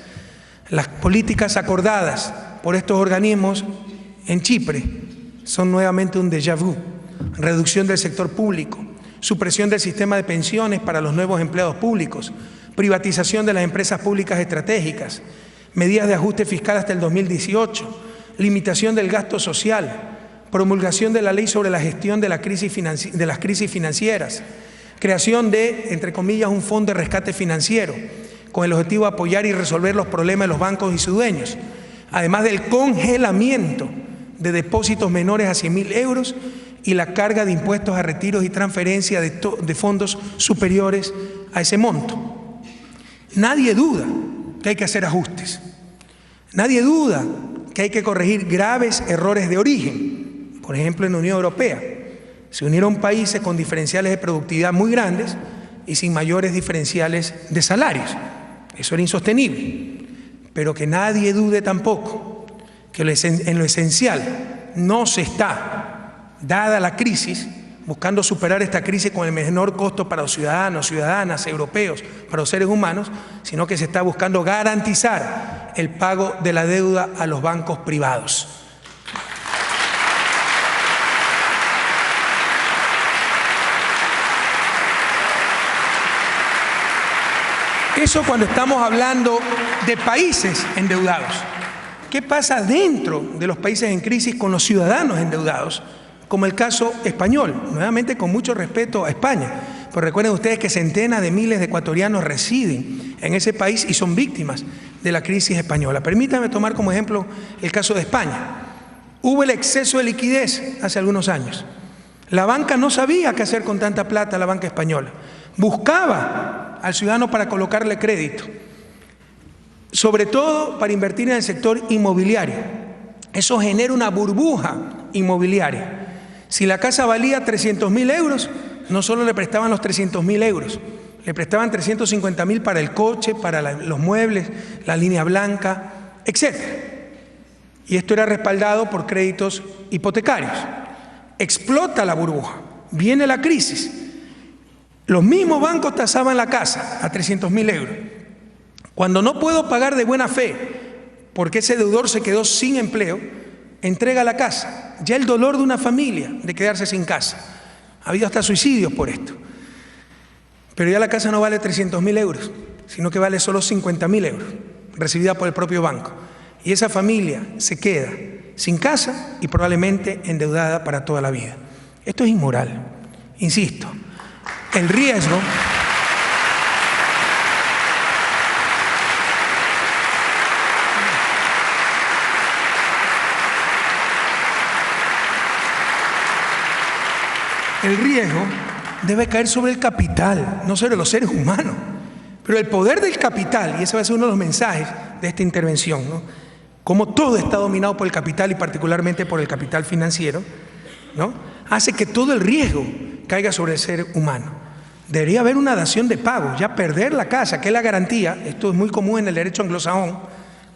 S1: Las políticas acordadas por estos organismos en Chipre son nuevamente un déjà vu: reducción del sector público, supresión del sistema de pensiones para los nuevos empleados públicos, privatización de las empresas públicas estratégicas, medidas de ajuste fiscal hasta el 2018, limitación del gasto social, promulgación de la ley sobre la gestión de las crisis financieras, creación de, entre comillas, un fondo de rescate financiero, con el objetivo de apoyar y resolver los problemas de los bancos y sus dueños, además del congelamiento de depósitos menores a 100.000 euros y la carga de impuestos a retiros y transferencia de fondos superiores a ese monto. Nadie duda que hay que hacer ajustes. Nadie duda que hay que corregir graves errores de origen. Por ejemplo, en la Unión Europea se unieron países con diferenciales de productividad muy grandes y sin mayores diferenciales de salarios. Eso era insostenible. Pero que nadie dude tampoco que en lo esencial no se está, dada la crisis, buscando superar esta crisis con el menor costo para los ciudadanos, ciudadanas, europeos, para los seres humanos, sino que se está buscando garantizar el pago de la deuda a los bancos privados. Eso cuando estamos hablando de países endeudados. ¿Qué pasa dentro de los países en crisis con los ciudadanos endeudados? Como el caso español, nuevamente con mucho respeto a España. Pero recuerden ustedes que centenas de miles de ecuatorianos residen en ese país y son víctimas de la crisis española. Permítame tomar como ejemplo el caso de España. Hubo el exceso de liquidez hace algunos años. La banca no sabía qué hacer con tanta plata, la banca española. Buscaba al ciudadano para colocarle crédito, sobre todo para invertir en el sector inmobiliario. Eso genera una burbuja inmobiliaria. Si la casa valía 300.000 euros, no solo le prestaban los 300.000 euros, le prestaban 350.000 para el coche, para los muebles, la línea blanca, etc. Y esto era respaldado por créditos hipotecarios. Explota la burbuja, viene la crisis. Los mismos bancos tasaban la casa a 300.000 euros. Cuando no puedo pagar de buena fe, porque ese deudor se quedó sin empleo, entrega la casa. Ya el dolor de una familia de quedarse sin casa. Ha habido hasta suicidios por esto. Pero ya la casa no vale 300.000 euros, sino que vale solo 50.000 euros, recibida por el propio banco. Y esa familia se queda sin casa y probablemente endeudada para toda la vida. Esto es inmoral. Insisto, el riesgo debe caer sobre el capital, no sobre los seres humanos. Pero el poder del capital, y ese va a ser uno de los mensajes de esta intervención, ¿no? Como todo está dominado por el capital y particularmente por el capital financiero, ¿no? Hace que todo el riesgo caiga sobre el ser humano. Debería haber una dación de pago, ya perder la casa, que es la garantía. Esto es muy común en el derecho anglosajón,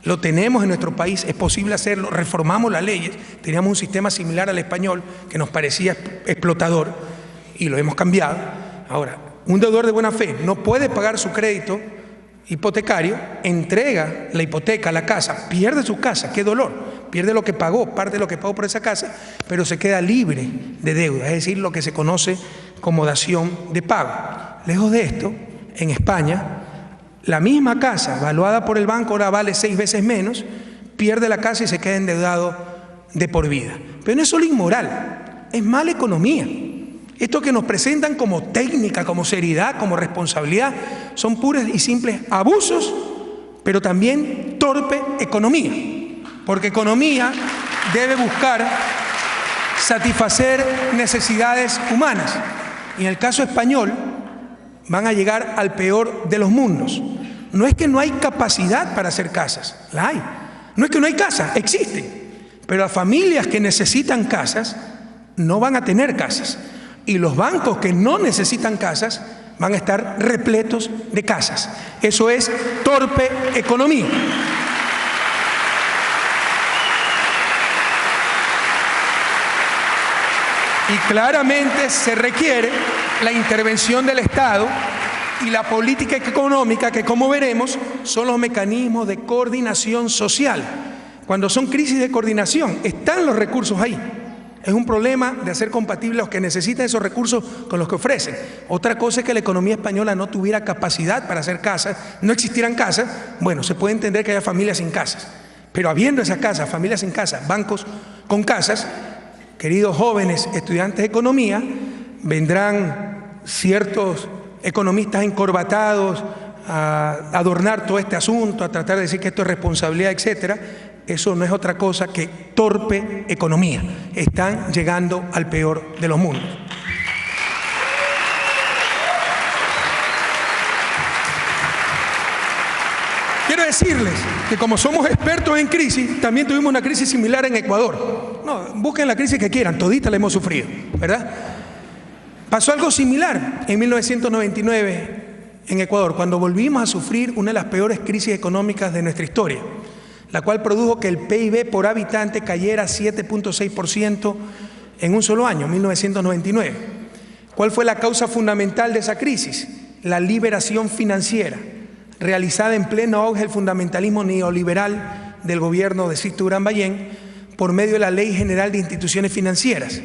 S1: lo tenemos en nuestro país, es posible hacerlo, reformamos las leyes, teníamos un sistema similar al español que nos parecía explotador y lo hemos cambiado. Ahora, un deudor de buena fe no puede pagar su crédito hipotecario, entrega la hipoteca a la casa, pierde su casa, qué dolor, pierde lo que pagó, parte de lo que pagó por esa casa, pero se queda libre de deuda, es decir, lo que se conoce como dación de pago. Lejos de esto, en España, la misma casa valuada por el banco ahora vale 6 veces menos, pierde la casa y se queda endeudado de por vida. Pero no es solo inmoral, es mala economía. Esto que nos presentan como técnica, como seriedad, como responsabilidad, son puros y simples abusos, pero también torpe economía. Porque economía debe buscar satisfacer necesidades humanas. Y en el caso español, van a llegar al peor de los mundos. No es que no hay capacidad para hacer casas, la hay. No es que no hay casas, existen. Pero las familias que necesitan casas no van a tener casas. Y los bancos que no necesitan casas van a estar repletos de casas. Eso es torpe economía. Y claramente se requiere la intervención del Estado y la política económica, que como veremos son los mecanismos de coordinación social. Cuando son crisis de coordinación, están los recursos ahí. Es un problema de hacer compatibles los que necesitan esos recursos con los que ofrecen. Otra cosa es que la economía española no tuviera capacidad para hacer casas, no existieran casas. Bueno, se puede entender que haya familias sin casas. Pero habiendo esas casas, familias sin casas, bancos con casas, queridos jóvenes estudiantes de economía, vendrán ciertos economistas encorbatados a adornar todo este asunto, a tratar de decir que esto es responsabilidad, etcétera. Eso no es otra cosa que torpe economía. Están llegando al peor de los mundos. Quiero decirles que como somos expertos en crisis, también tuvimos una crisis similar en Ecuador. No, busquen la crisis que quieran, todita la hemos sufrido, ¿verdad? Pasó algo similar en 1999 en Ecuador, cuando volvimos a sufrir una de las peores crisis económicas de nuestra historia, la cual produjo que el PIB por habitante cayera 7.6% en un solo año, 1999. ¿Cuál fue la causa fundamental de esa crisis? La liberación financiera, realizada en pleno auge del fundamentalismo neoliberal del gobierno de Sixto Durán Ballén, por medio de la Ley General de Instituciones Financieras,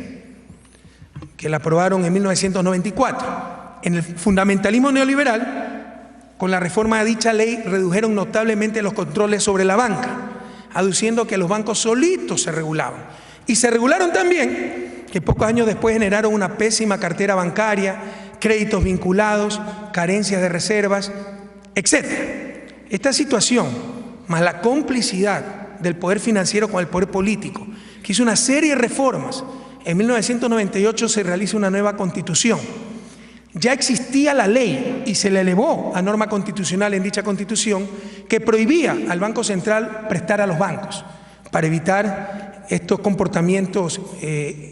S1: que la aprobaron en 1994. En el fundamentalismo neoliberal, con la reforma de dicha ley, redujeron notablemente los controles sobre la banca, aduciendo que los bancos solitos se regulaban. Y se regularon también que pocos años después generaron una pésima cartera bancaria, créditos vinculados, carencias de reservas, etc. Esta situación más la complicidad del poder financiero con el poder político, que hizo una serie de reformas. En 1998 se realiza una nueva constitución. Ya existía la ley y se le elevó a norma constitucional en dicha constitución que prohibía al Banco Central prestar a los bancos para evitar estos comportamientos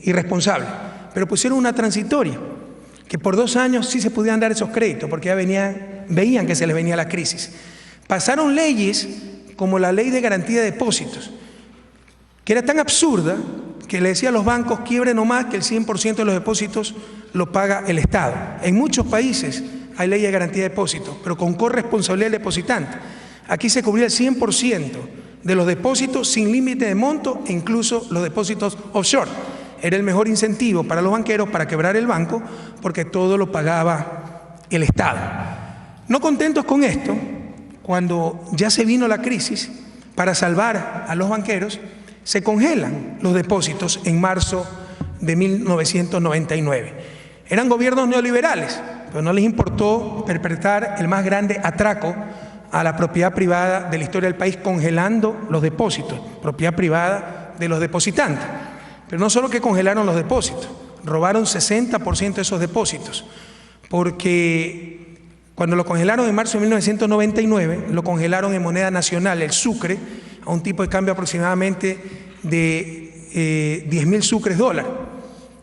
S1: irresponsables. Pero pusieron una transitoria, que por 2 años sí se podían dar esos créditos, porque ya veían que se les venía la crisis. Pasaron leyes como la Ley de Garantía de Depósitos, que era tan absurda que le decía a los bancos: quiebren nomás, que el 100% de los depósitos lo paga el Estado. En muchos países hay ley de garantía de depósitos, pero con corresponsabilidad del depositante. Aquí se cubría el 100% de los depósitos sin límite de monto, e incluso los depósitos offshore. Era el mejor incentivo para los banqueros para quebrar el banco, porque todo lo pagaba el Estado. No contentos con esto, cuando ya se vino la crisis, para salvar a los banqueros, se congelan los depósitos en marzo de 1999. Eran gobiernos neoliberales, pero no les importó perpetrar el más grande atraco a la propiedad privada de la historia del país, congelando los depósitos, propiedad privada de los depositantes. Pero no solo que congelaron los depósitos, robaron 60% de esos depósitos, porque cuando lo congelaron en marzo de 1999, lo congelaron en moneda nacional, el sucre, a un tipo de cambio aproximadamente de 10.000 sucres dólar.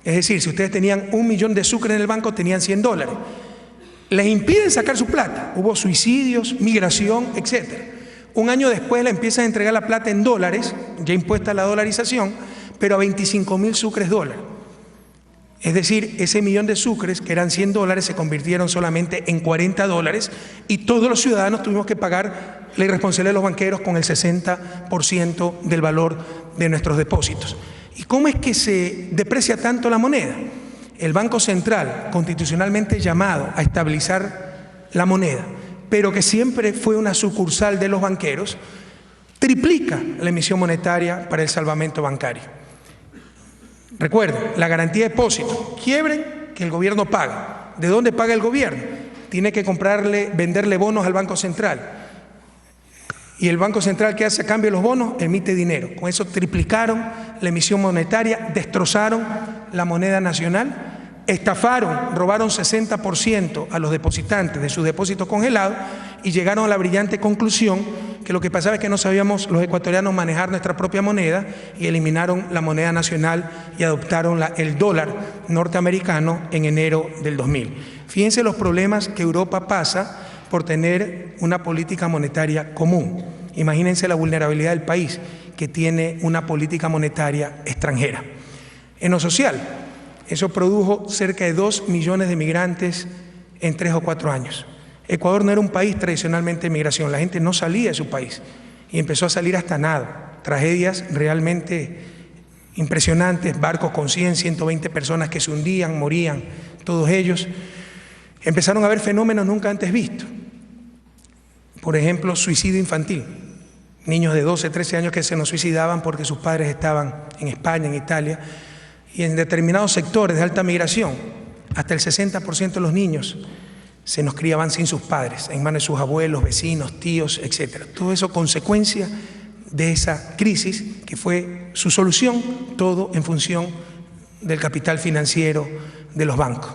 S1: Es decir, si ustedes tenían 1 millón de sucres en el banco, tenían $100. Les impiden sacar su plata. Hubo suicidios, migración, etc. Un año después le empiezan a entregar la plata en dólares, ya impuesta la dolarización, pero a 25.000 sucres dólar. Es decir, ese millón de sucres, que eran $100, se convirtieron solamente en $40, y todos los ciudadanos tuvimos que pagar la irresponsabilidad de los banqueros con el 60% del valor de nuestros depósitos. ¿Y cómo es que se deprecia tanto la moneda? El Banco Central, constitucionalmente llamado a estabilizar la moneda, pero que siempre fue una sucursal de los banqueros, triplica la emisión monetaria para el salvamento bancario. Recuerden, la garantía de depósito: quiebren, que el gobierno paga. ¿De dónde paga el gobierno? Tiene que venderle bonos al Banco Central. Y el Banco Central, ¿qué hace a cambio de los bonos? Emite dinero. Con eso triplicaron la emisión monetaria, destrozaron la moneda nacional, estafaron, robaron 60% a los depositantes de sus depósitos congelados, y llegaron a la brillante conclusión que lo que pasaba es que no sabíamos los ecuatorianos manejar nuestra propia moneda, y eliminaron la moneda nacional y adoptaron el dólar norteamericano en enero del 2000. Fíjense los problemas que Europa pasa por tener una política monetaria común. Imagínense la vulnerabilidad del país, que tiene una política monetaria extranjera. En lo social, eso produjo cerca de 2 millones de migrantes en 3 o 4 años. Ecuador no era un país tradicionalmente de migración, la gente no salía de su país y empezó a salir hasta nada. Tragedias realmente impresionantes, barcos con 100, 120 personas que se hundían, morían, todos ellos. Empezaron a haber fenómenos nunca antes vistos. Por ejemplo, suicidio infantil. Niños de 12, 13 años que se nos suicidaban porque sus padres estaban en España, en Italia, y en determinados sectores de alta migración, hasta el 60% de los niños se nos criaban sin sus padres, en manos de sus abuelos, vecinos, tíos, etc. Todo eso consecuencia de esa crisis, que fue su solución, todo en función del capital financiero de los bancos.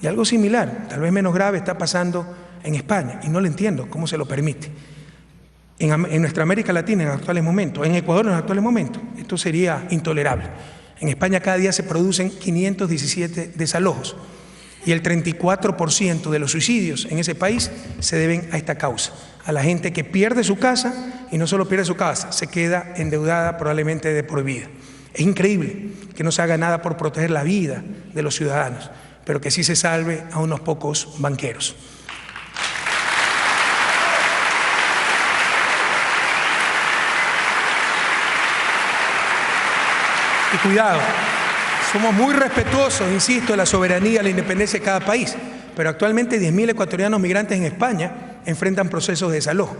S1: Y algo similar, tal vez menos grave, está pasando en España, y no lo entiendo cómo se lo permite. En nuestra América Latina en actuales momentos, en Ecuador en actuales momentos, esto sería intolerable. En España cada día se producen 517 desalojos, y el 34% de los suicidios en ese país se deben a esta causa, a la gente que pierde su casa, y no solo pierde su casa, se queda endeudada probablemente de por vida. Es increíble que no se haga nada por proteger la vida de los ciudadanos, pero que sí se salve a unos pocos banqueros. Y cuidado, somos muy respetuosos, insisto, de la soberanía y la independencia de cada país, pero actualmente 10.000 ecuatorianos migrantes en España enfrentan procesos de desalojo.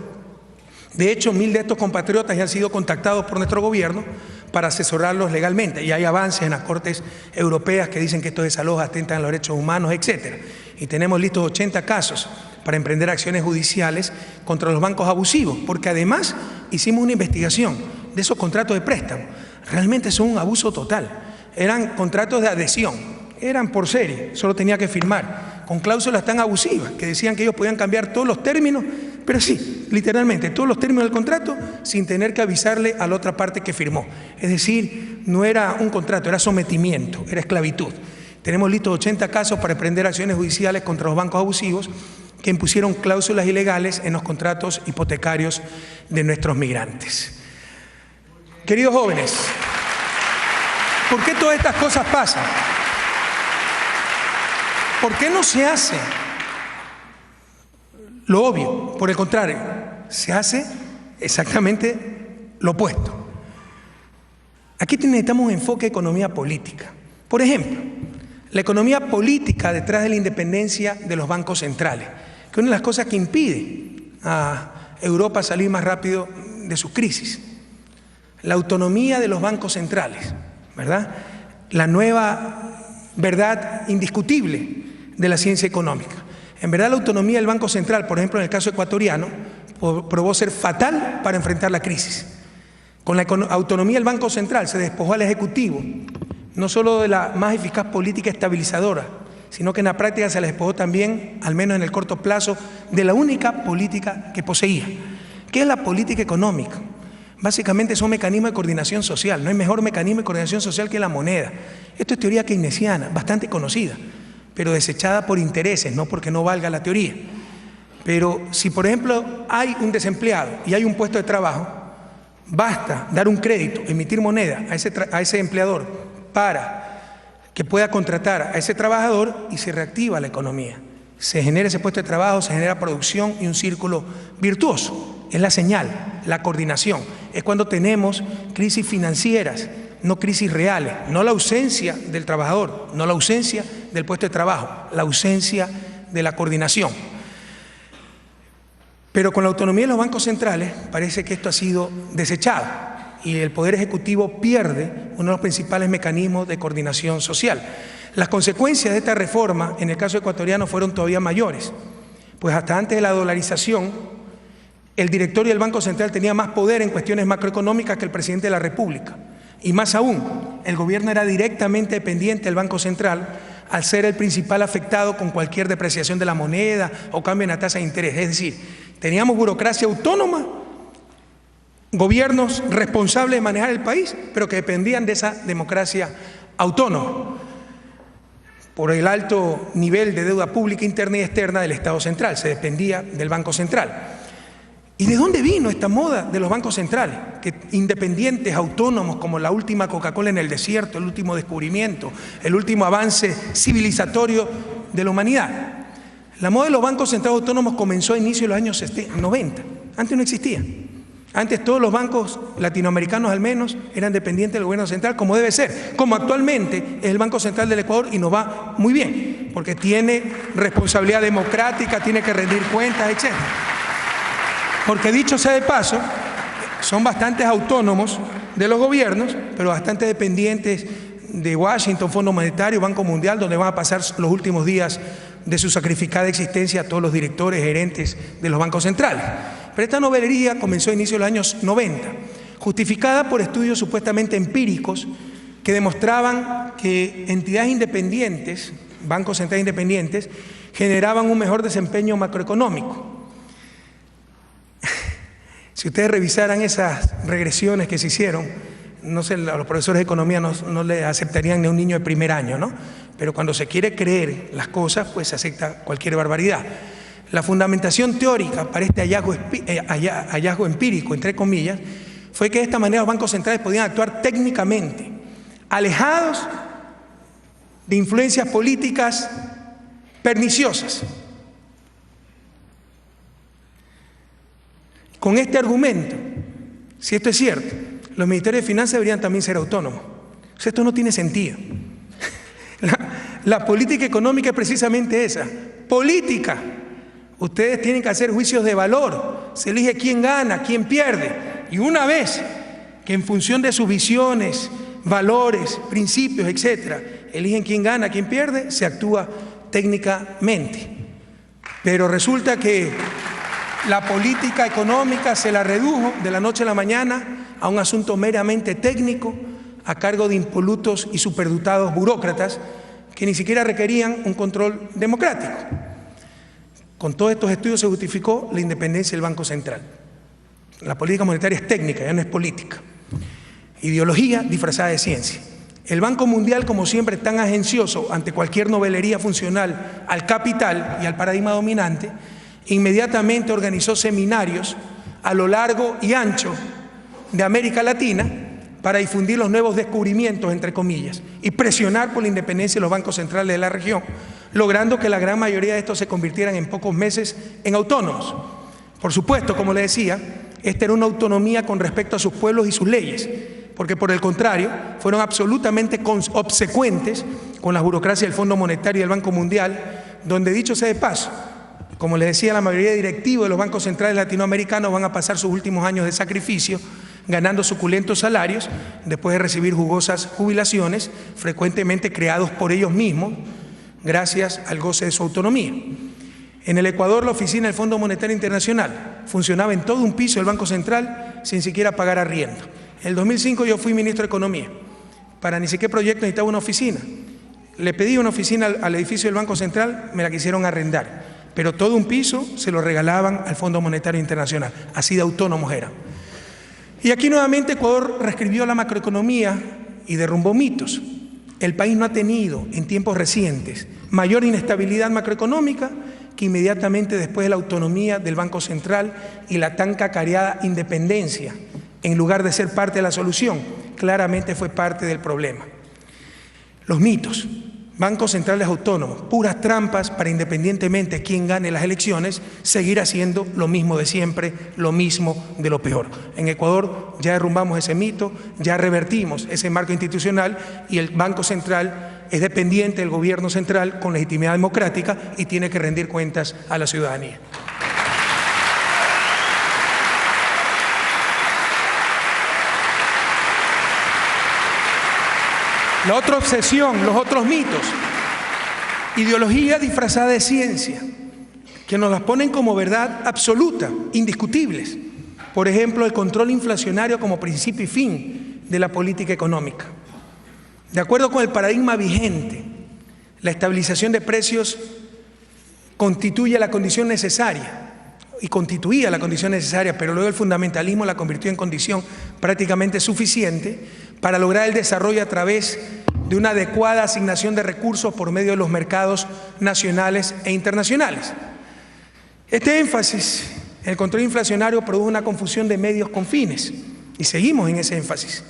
S1: De hecho, 1000 de estos compatriotas ya han sido contactados por nuestro gobierno para asesorarlos legalmente, y hay avances en las cortes europeas que dicen que estos desalojos atentan a los derechos humanos, etc. Y tenemos listos 80 casos para emprender acciones judiciales contra los bancos abusivos, porque además hicimos una investigación de esos contratos de préstamo. Realmente son un abuso total. Eran contratos de adhesión, eran por serie, solo tenía que firmar, con cláusulas tan abusivas que decían que ellos podían cambiar todos los términos, pero sí, literalmente, todos los términos del contrato sin tener que avisarle a la otra parte que firmó. Es decir, no era un contrato, era sometimiento, era esclavitud. Tenemos listos 80 casos para emprender acciones judiciales contra los bancos abusivos que impusieron cláusulas ilegales en los contratos hipotecarios de nuestros migrantes. Queridos jóvenes, ¿por qué todas estas cosas pasan? ¿Por qué no se hace lo obvio? Por el contrario, se hace exactamente lo opuesto. Aquí necesitamos un enfoque de economía política. Por ejemplo, la economía política detrás de la independencia de los bancos centrales, que es una de las cosas que impide a Europa salir más rápido de sus crisis. La autonomía de los bancos centrales, ¿verdad? La nueva verdad indiscutible de la ciencia económica. En verdad, la autonomía del Banco Central, por ejemplo, en el caso ecuatoriano, probó ser fatal para enfrentar la crisis. Con la autonomía del Banco Central se despojó al Ejecutivo, no solo de la más eficaz política estabilizadora, sino que en la práctica se le despojó también, al menos en el corto plazo, de la única política que poseía. ¿Qué es la política económica? Básicamente son mecanismos de coordinación social. No hay mejor mecanismo de coordinación social que la moneda. Esto es teoría keynesiana, bastante conocida, pero desechada por intereses, no porque no valga la teoría. Pero si, por ejemplo, hay un desempleado y hay un puesto de trabajo, basta dar un crédito, emitir moneda a ese empleador para que pueda contratar a ese trabajador y se reactiva la economía. Se genera ese puesto de trabajo, se genera producción y un círculo virtuoso. Es la señal, la coordinación. Es cuando tenemos crisis financieras, no crisis reales, no la ausencia del trabajador, no la ausencia del puesto de trabajo, la ausencia de la coordinación. Pero con la autonomía de los bancos centrales parece que esto ha sido desechado y el Poder Ejecutivo pierde uno de los principales mecanismos de coordinación social. Las consecuencias de esta reforma en el caso ecuatoriano fueron todavía mayores, pues hasta antes de la dolarización el directorio del Banco Central tenía más poder en cuestiones macroeconómicas que el presidente de la República. Y más aún, el gobierno era directamente dependiente del Banco Central al ser el principal afectado con cualquier depreciación de la moneda o cambio en la tasa de interés. Es decir, teníamos burocracia autónoma, gobiernos responsables de manejar el país, pero que dependían de esa democracia autónoma por el alto nivel de deuda pública interna y externa del Estado central. Se dependía del Banco Central. ¿Y de dónde vino esta moda de los bancos centrales? Que independientes, autónomos, como la última Coca-Cola en el desierto, el último descubrimiento, el último avance civilizatorio de la humanidad. La moda de los bancos centrales autónomos comenzó a inicios de los años 90. Antes no existía. Antes todos los bancos latinoamericanos al menos eran dependientes del gobierno central, como debe ser. Como actualmente es el Banco Central del Ecuador y nos va muy bien, porque tiene responsabilidad democrática, tiene que rendir cuentas, etc. Porque dicho sea de paso, son bastante autónomos de los gobiernos, pero bastante dependientes de Washington, Fondo Monetario, Banco Mundial, donde van a pasar los últimos días de su sacrificada existencia a todos los directores, gerentes de los bancos centrales. Pero esta novelería comenzó a inicios de los años 90, justificada por estudios supuestamente empíricos que demostraban que entidades independientes, bancos centrales independientes, generaban un mejor desempeño macroeconómico. Si ustedes revisaran esas regresiones que se hicieron, no sé, los profesores de economía no le aceptarían ni a un niño de primer año, ¿no? Pero cuando se quiere creer las cosas, pues se acepta cualquier barbaridad. La fundamentación teórica para este hallazgo empírico, entre comillas, fue que de esta manera los bancos centrales podían actuar técnicamente, alejados de influencias políticas perniciosas. Con este argumento, si esto es cierto, los ministerios de Finanzas deberían también ser autónomos. O sea, esto no tiene sentido. La política económica es precisamente esa, política. Ustedes tienen que hacer juicios de valor. Se elige quién gana, quién pierde. Y una vez que en función de sus visiones, valores, principios, etcétera, eligen quién gana, quién pierde, se actúa técnicamente. Pero resulta que la política económica se la redujo de la noche a la mañana a un asunto meramente técnico a cargo de impolutos y superdotados burócratas que ni siquiera requerían un control democrático. Con todos estos estudios se justificó la independencia del Banco Central. La política monetaria es técnica, ya no es política. Ideología disfrazada de ciencia. El Banco Mundial, como siempre, tan agencioso ante cualquier novelería funcional al capital y al paradigma dominante, inmediatamente organizó seminarios a lo largo y ancho de América Latina para difundir los nuevos descubrimientos, entre comillas, y presionar por la independencia de los bancos centrales de la región, logrando que la gran mayoría de estos se convirtieran en pocos meses en autónomos. Por supuesto, como le decía, esta era una autonomía con respecto a sus pueblos y sus leyes, porque por el contrario, fueron absolutamente obsecuentes con la burocracia del Fondo Monetario y del Banco Mundial, donde, dicho sea de paso, como les decía, la mayoría de directivos de los bancos centrales latinoamericanos van a pasar sus últimos años de sacrificio ganando suculentos salarios después de recibir jugosas jubilaciones, frecuentemente creados por ellos mismos, gracias al goce de su autonomía. En el Ecuador, la oficina del Fondo Monetario Internacional funcionaba en todo un piso del Banco Central sin siquiera pagar arriendo. En el 2005 yo fui ministro de Economía. Para ni siquiera proyecto necesitaba una oficina. Le pedí una oficina al edificio del Banco Central, me la quisieron arrendar, pero todo un piso se lo regalaban al Fondo Monetario Internacional. Así de autónomos eran. Y aquí nuevamente Ecuador reescribió la macroeconomía y derrumbó mitos. El país no ha tenido en tiempos recientes mayor inestabilidad macroeconómica que inmediatamente después de la autonomía del Banco Central y la tan cacareada independencia. En lugar de ser parte de la solución, claramente fue parte del problema. Los mitos, bancos centrales autónomos, puras trampas para, independientemente quién gane las elecciones, seguir haciendo lo mismo de siempre, lo mismo de lo peor. En Ecuador ya derrumbamos ese mito, ya revertimos ese marco institucional y el Banco Central es dependiente del gobierno central con legitimidad democrática y tiene que rendir cuentas a la ciudadanía. La otra obsesión, los otros mitos, ideología disfrazada de ciencia, que nos las ponen como verdad absoluta, indiscutibles. Por ejemplo, el control inflacionario como principio y fin de la política económica. De acuerdo con el paradigma vigente, la estabilización de precios constituye la condición necesaria, y constituía la condición necesaria, pero luego el fundamentalismo la convirtió en condición prácticamente suficiente para lograr el desarrollo a través de una adecuada asignación de recursos por medio de los mercados nacionales e internacionales. Este énfasis en el control inflacionario produjo una confusión de medios con fines, y seguimos en ese énfasis,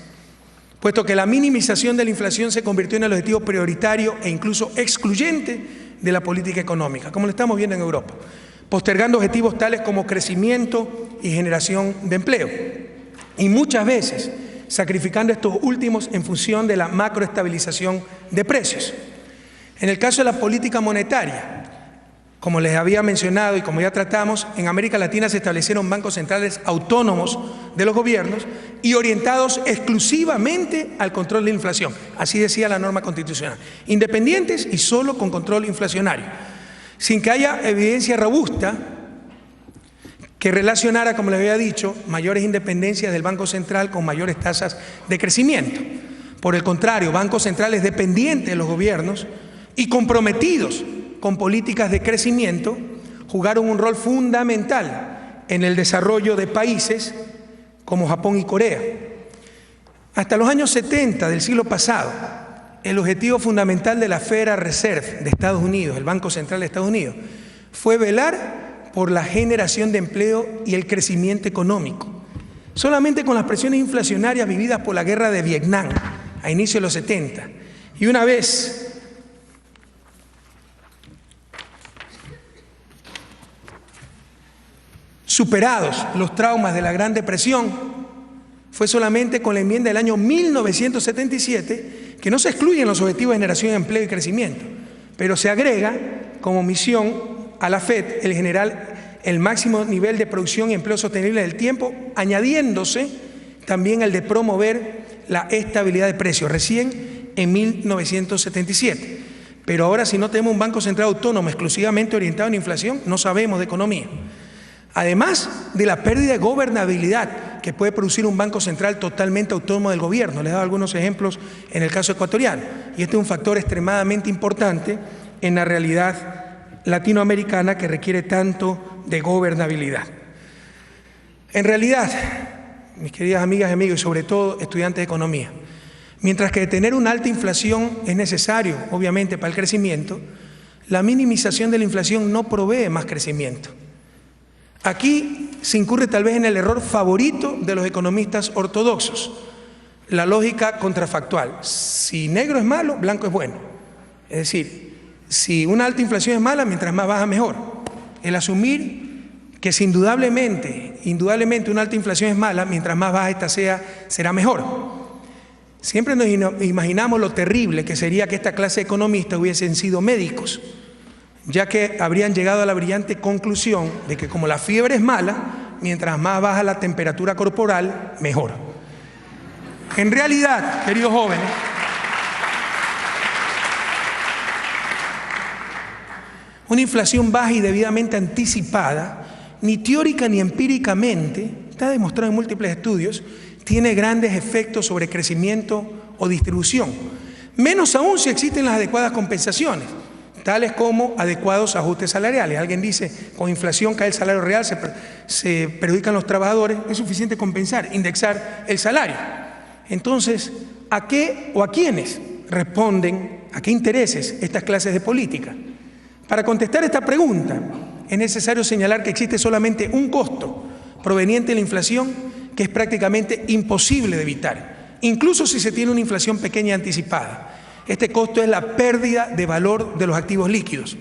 S1: puesto que la minimización de la inflación se convirtió en el objetivo prioritario e incluso excluyente de la política económica, como lo estamos viendo en Europa, postergando objetivos tales como crecimiento y generación de empleo, y muchas veces sacrificando estos últimos en función de la macroestabilización de precios. En el caso de la política monetaria, como les había mencionado y como ya tratamos, en América Latina se establecieron bancos centrales autónomos de los gobiernos y orientados exclusivamente al control de la inflación, así decía la norma constitucional, independientes y solo con control inflacionario, sin que haya evidencia robusta que relacionara, como les había dicho, mayores independencias del Banco Central con mayores tasas de crecimiento. Por el contrario, bancos centrales dependientes de los gobiernos y comprometidos con políticas de crecimiento jugaron un rol fundamental en el desarrollo de países como Japón y Corea. Hasta los años 70 del siglo pasado, el objetivo fundamental de la Federal Reserve de Estados Unidos, el Banco Central de Estados Unidos, fue velar por la generación de empleo y el crecimiento económico. Solamente con las presiones inflacionarias vividas por la guerra de Vietnam a inicios de los 70 y una vez superados los traumas de la Gran Depresión, fue solamente con la enmienda del año 1977 que no se excluyen los objetivos de generación de empleo y crecimiento, pero se agrega como misión a la FED el generar el máximo nivel de producción y empleo sostenible del tiempo, añadiéndose también el de promover la estabilidad de precios, recién en 1977. Pero ahora, si no tenemos un Banco Central autónomo exclusivamente orientado en inflación, no sabemos de economía. Además de la pérdida de gobernabilidad que puede producir un Banco Central totalmente autónomo del gobierno. Les he dado algunos ejemplos en el caso ecuatoriano. Y este es un factor extremadamente importante en la realidad latinoamericana que requiere tanto de gobernabilidad. En realidad, mis queridas amigas y amigos, y sobre todo estudiantes de economía, mientras que tener una alta inflación es necesario, obviamente, para el crecimiento, la minimización de la inflación no provee más crecimiento. Aquí se incurre tal vez en el error favorito de los economistas ortodoxos, la lógica contrafactual. Si negro es malo, blanco es bueno. Es decir, si una alta inflación es mala, mientras más baja mejor. El asumir que si indudablemente una alta inflación es mala, mientras más baja esta sea, será mejor. Siempre nos imaginamos lo terrible que sería que esta clase de economistas hubiesen sido médicos, ya que habrían llegado a la brillante conclusión de que como la fiebre es mala, mientras más baja la temperatura corporal, mejor. En realidad, queridos jóvenes, una inflación baja y debidamente anticipada, ni teórica ni empíricamente, está demostrado en múltiples estudios, tiene grandes efectos sobre crecimiento o distribución, menos aún si existen las adecuadas compensaciones, tales como adecuados ajustes salariales. Alguien dice, con inflación cae el salario real, se perjudican los trabajadores, es suficiente compensar, indexar el salario. Entonces, ¿a qué o a quiénes responden, a qué intereses estas clases de política? Para contestar esta pregunta, es necesario señalar que existe solamente un costo proveniente de la inflación que es prácticamente imposible de evitar, incluso si se tiene una inflación pequeña y anticipada. Este costo es la pérdida de valor de los activos líquidos.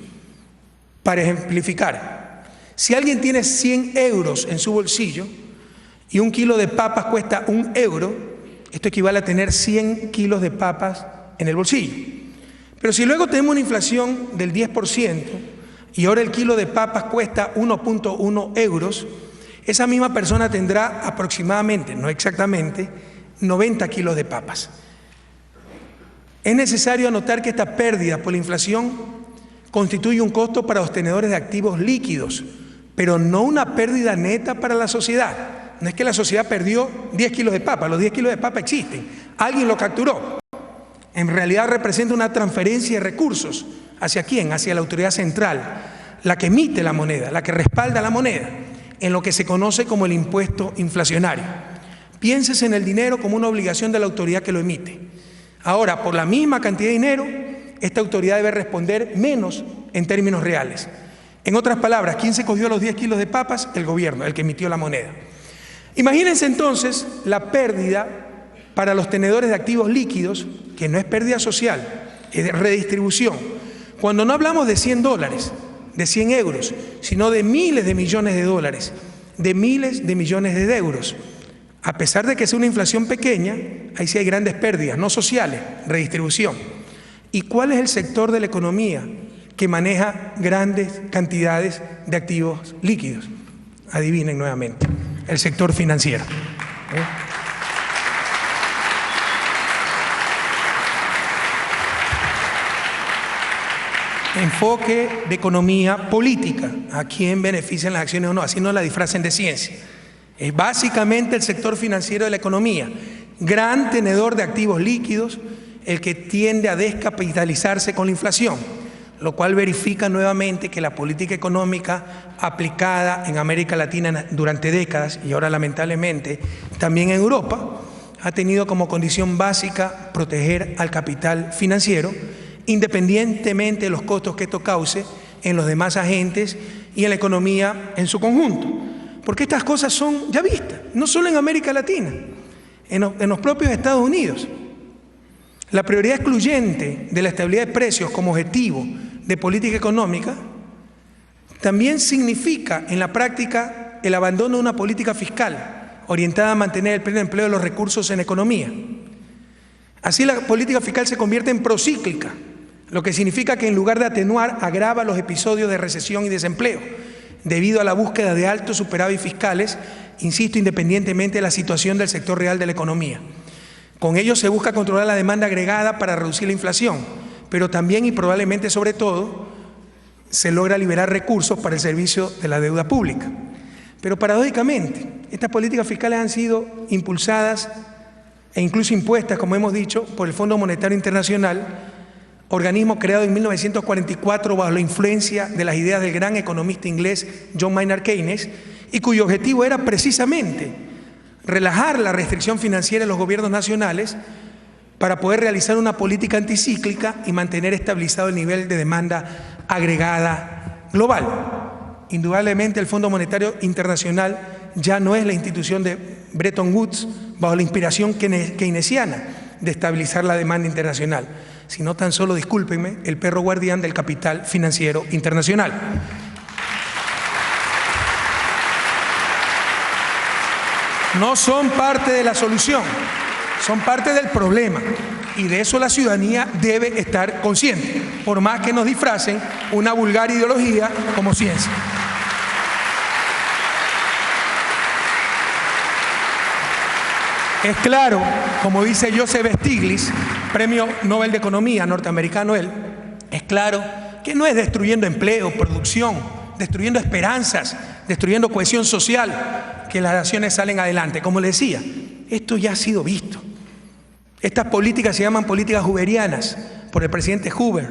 S1: Para ejemplificar, si alguien tiene 100 euros en su bolsillo y un kilo de papas cuesta 1 euro, esto equivale a tener 100 kilos de papas en el bolsillo. Pero si luego tenemos una inflación del 10% y ahora el kilo de papas cuesta 1.1 euros, esa misma persona tendrá aproximadamente, no exactamente, 90 kilos de papas. Es necesario anotar que esta pérdida por la inflación constituye un costo para los tenedores de activos líquidos, pero no una pérdida neta para la sociedad. No es que la sociedad perdió 10 kilos de papa, los 10 kilos de papa existen, alguien lo capturó. En realidad representa una transferencia de recursos. ¿Hacia quién? Hacia la autoridad central, la que emite la moneda, la que respalda la moneda, en lo que se conoce como el impuesto inflacionario. Piénsese en el dinero como una obligación de la autoridad que lo emite. Ahora, por la misma cantidad de dinero, esta autoridad debe responder menos en términos reales. En otras palabras, ¿quién se cogió los 10 kilos de papas? El gobierno, el que emitió la moneda. Imagínense entonces la pérdida para los tenedores de activos líquidos, que no es pérdida social, es redistribución. Cuando no hablamos de $100, de 100 euros, sino de miles de millones de dólares, de miles de millones de euros. A pesar de que sea una inflación pequeña, ahí sí hay grandes pérdidas, no sociales, redistribución. ¿Y cuál es el sector de la economía que maneja grandes cantidades de activos líquidos? Adivinen nuevamente, el sector financiero. Enfoque de economía política, a quién benefician las acciones o no, así no la disfracen de ciencia. Es básicamente el sector financiero de la economía, gran tenedor de activos líquidos, el que tiende a descapitalizarse con la inflación, lo cual verifica nuevamente que la política económica aplicada en América Latina durante décadas y ahora lamentablemente también en Europa ha tenido como condición básica proteger al capital financiero, independientemente de los costos que esto cause en los demás agentes y en la economía en su conjunto. Porque estas cosas son ya vistas, no solo en América Latina, en los propios Estados Unidos. La prioridad excluyente de la estabilidad de precios como objetivo de política económica también significa en la práctica el abandono de una política fiscal orientada a mantener el pleno empleo de los recursos en economía. Así la política fiscal se convierte en procíclica, lo que significa que en lugar de atenuar, agrava los episodios de recesión y desempleo, debido a la búsqueda de altos superávit fiscales, insisto, independientemente de la situación del sector real de la economía. Con ello se busca controlar la demanda agregada para reducir la inflación, pero también y probablemente sobre todo se logra liberar recursos para el servicio de la deuda pública. Pero paradójicamente, estas políticas fiscales han sido impulsadas e incluso impuestas, como hemos dicho, por el Fondo Monetario Internacional, organismo creado en 1944 bajo la influencia de las ideas del gran economista inglés John Maynard Keynes, y cuyo objetivo era precisamente relajar la restricción financiera de los gobiernos nacionales para poder realizar una política anticíclica y mantener estabilizado el nivel de demanda agregada global. Indudablemente el Fondo Monetario Internacional ya no es la institución de Bretton Woods bajo la inspiración keynesiana de estabilizar la demanda internacional, sino tan solo, discúlpenme, el perro guardián del capital financiero internacional. No son parte de la solución, son parte del problema, y de eso la ciudadanía debe estar consciente, por más que nos disfracen una vulgar ideología como ciencia. Es claro, como dice Joseph Stiglitz, premio Nobel de Economía norteamericano él, es claro que no es destruyendo empleo, producción, destruyendo esperanzas, destruyendo cohesión social, que las naciones salen adelante. Como les decía, esto ya ha sido visto. Estas políticas se llaman políticas hooverianas por el presidente Hoover,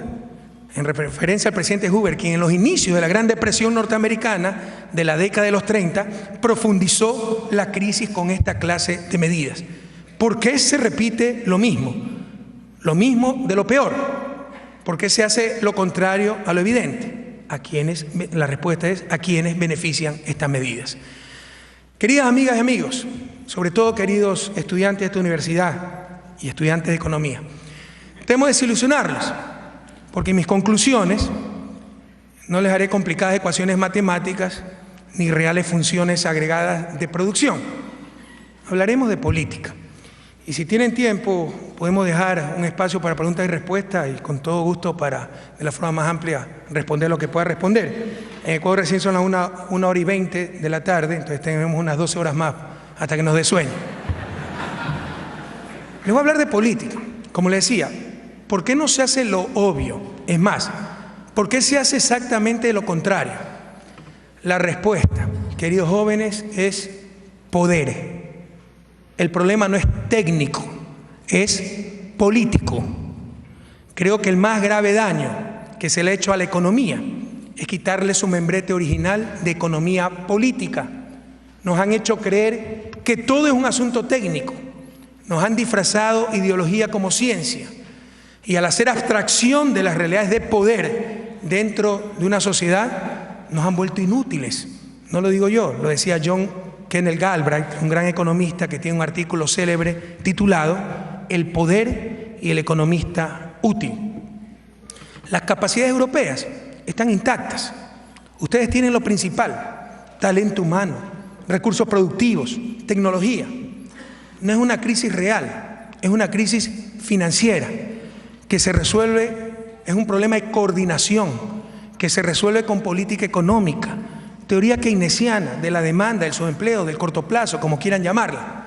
S1: en referencia al presidente Hoover, quien en los inicios de la Gran Depresión norteamericana de la década de los 30 profundizó la crisis con esta clase de medidas. ¿Por qué se repite lo mismo? Lo mismo de lo peor. ¿Por qué se hace lo contrario a lo evidente? La respuesta es a quienes benefician estas medidas. Queridas amigas y amigos, sobre todo queridos estudiantes de esta universidad y estudiantes de economía, temo desilusionarlos, porque mis conclusiones no les haré complicadas ecuaciones matemáticas ni reales funciones agregadas de producción. Hablaremos de política. Y si tienen tiempo, podemos dejar un espacio para preguntas y respuestas, y con todo gusto para, de la forma más amplia, responder lo que pueda responder. En Ecuador recién son las 1:20 de la tarde, entonces tenemos unas 12 horas más hasta que nos dé sueño. Les voy a hablar de política. Como les decía, ¿por qué no se hace lo obvio? Es más, ¿por qué se hace exactamente lo contrario? La respuesta, queridos jóvenes, es poder. El problema no es técnico, es político. Creo que el más grave daño que se le ha hecho a la economía es quitarle su membrete original de economía política. Nos han hecho creer que todo es un asunto técnico. Nos han disfrazado ideología como ciencia. Y al hacer abstracción de las realidades de poder dentro de una sociedad, nos han vuelto inútiles. No lo digo yo, lo decía John Kenneth Galbraith, un gran economista que tiene un artículo célebre titulado El poder y el economista útil. Las capacidades europeas están intactas. Ustedes tienen lo principal: talento humano, recursos productivos, tecnología. No es una crisis real, es una crisis financiera que se resuelve, es un problema de coordinación que se resuelve con política económica, teoría keynesiana de la demanda, del subempleo, del corto plazo, como quieran llamarla.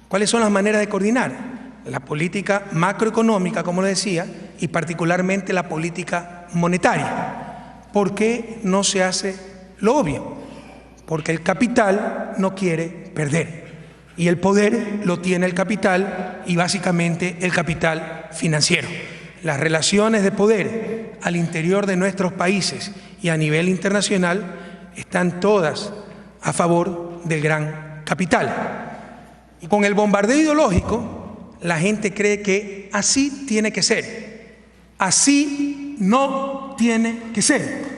S1: ¿Cuáles son las maneras de coordinar? La política macroeconómica, como les decía, y particularmente la política monetaria. ¿Por qué no se hace lo obvio? Porque el capital no quiere perder. Y el poder lo tiene el capital, y básicamente el capital financiero. Las relaciones de poder al interior de nuestros países y a nivel internacional están todas a favor del gran capital. Y con el bombardeo ideológico, la gente cree que así tiene que ser. Así no tiene que ser.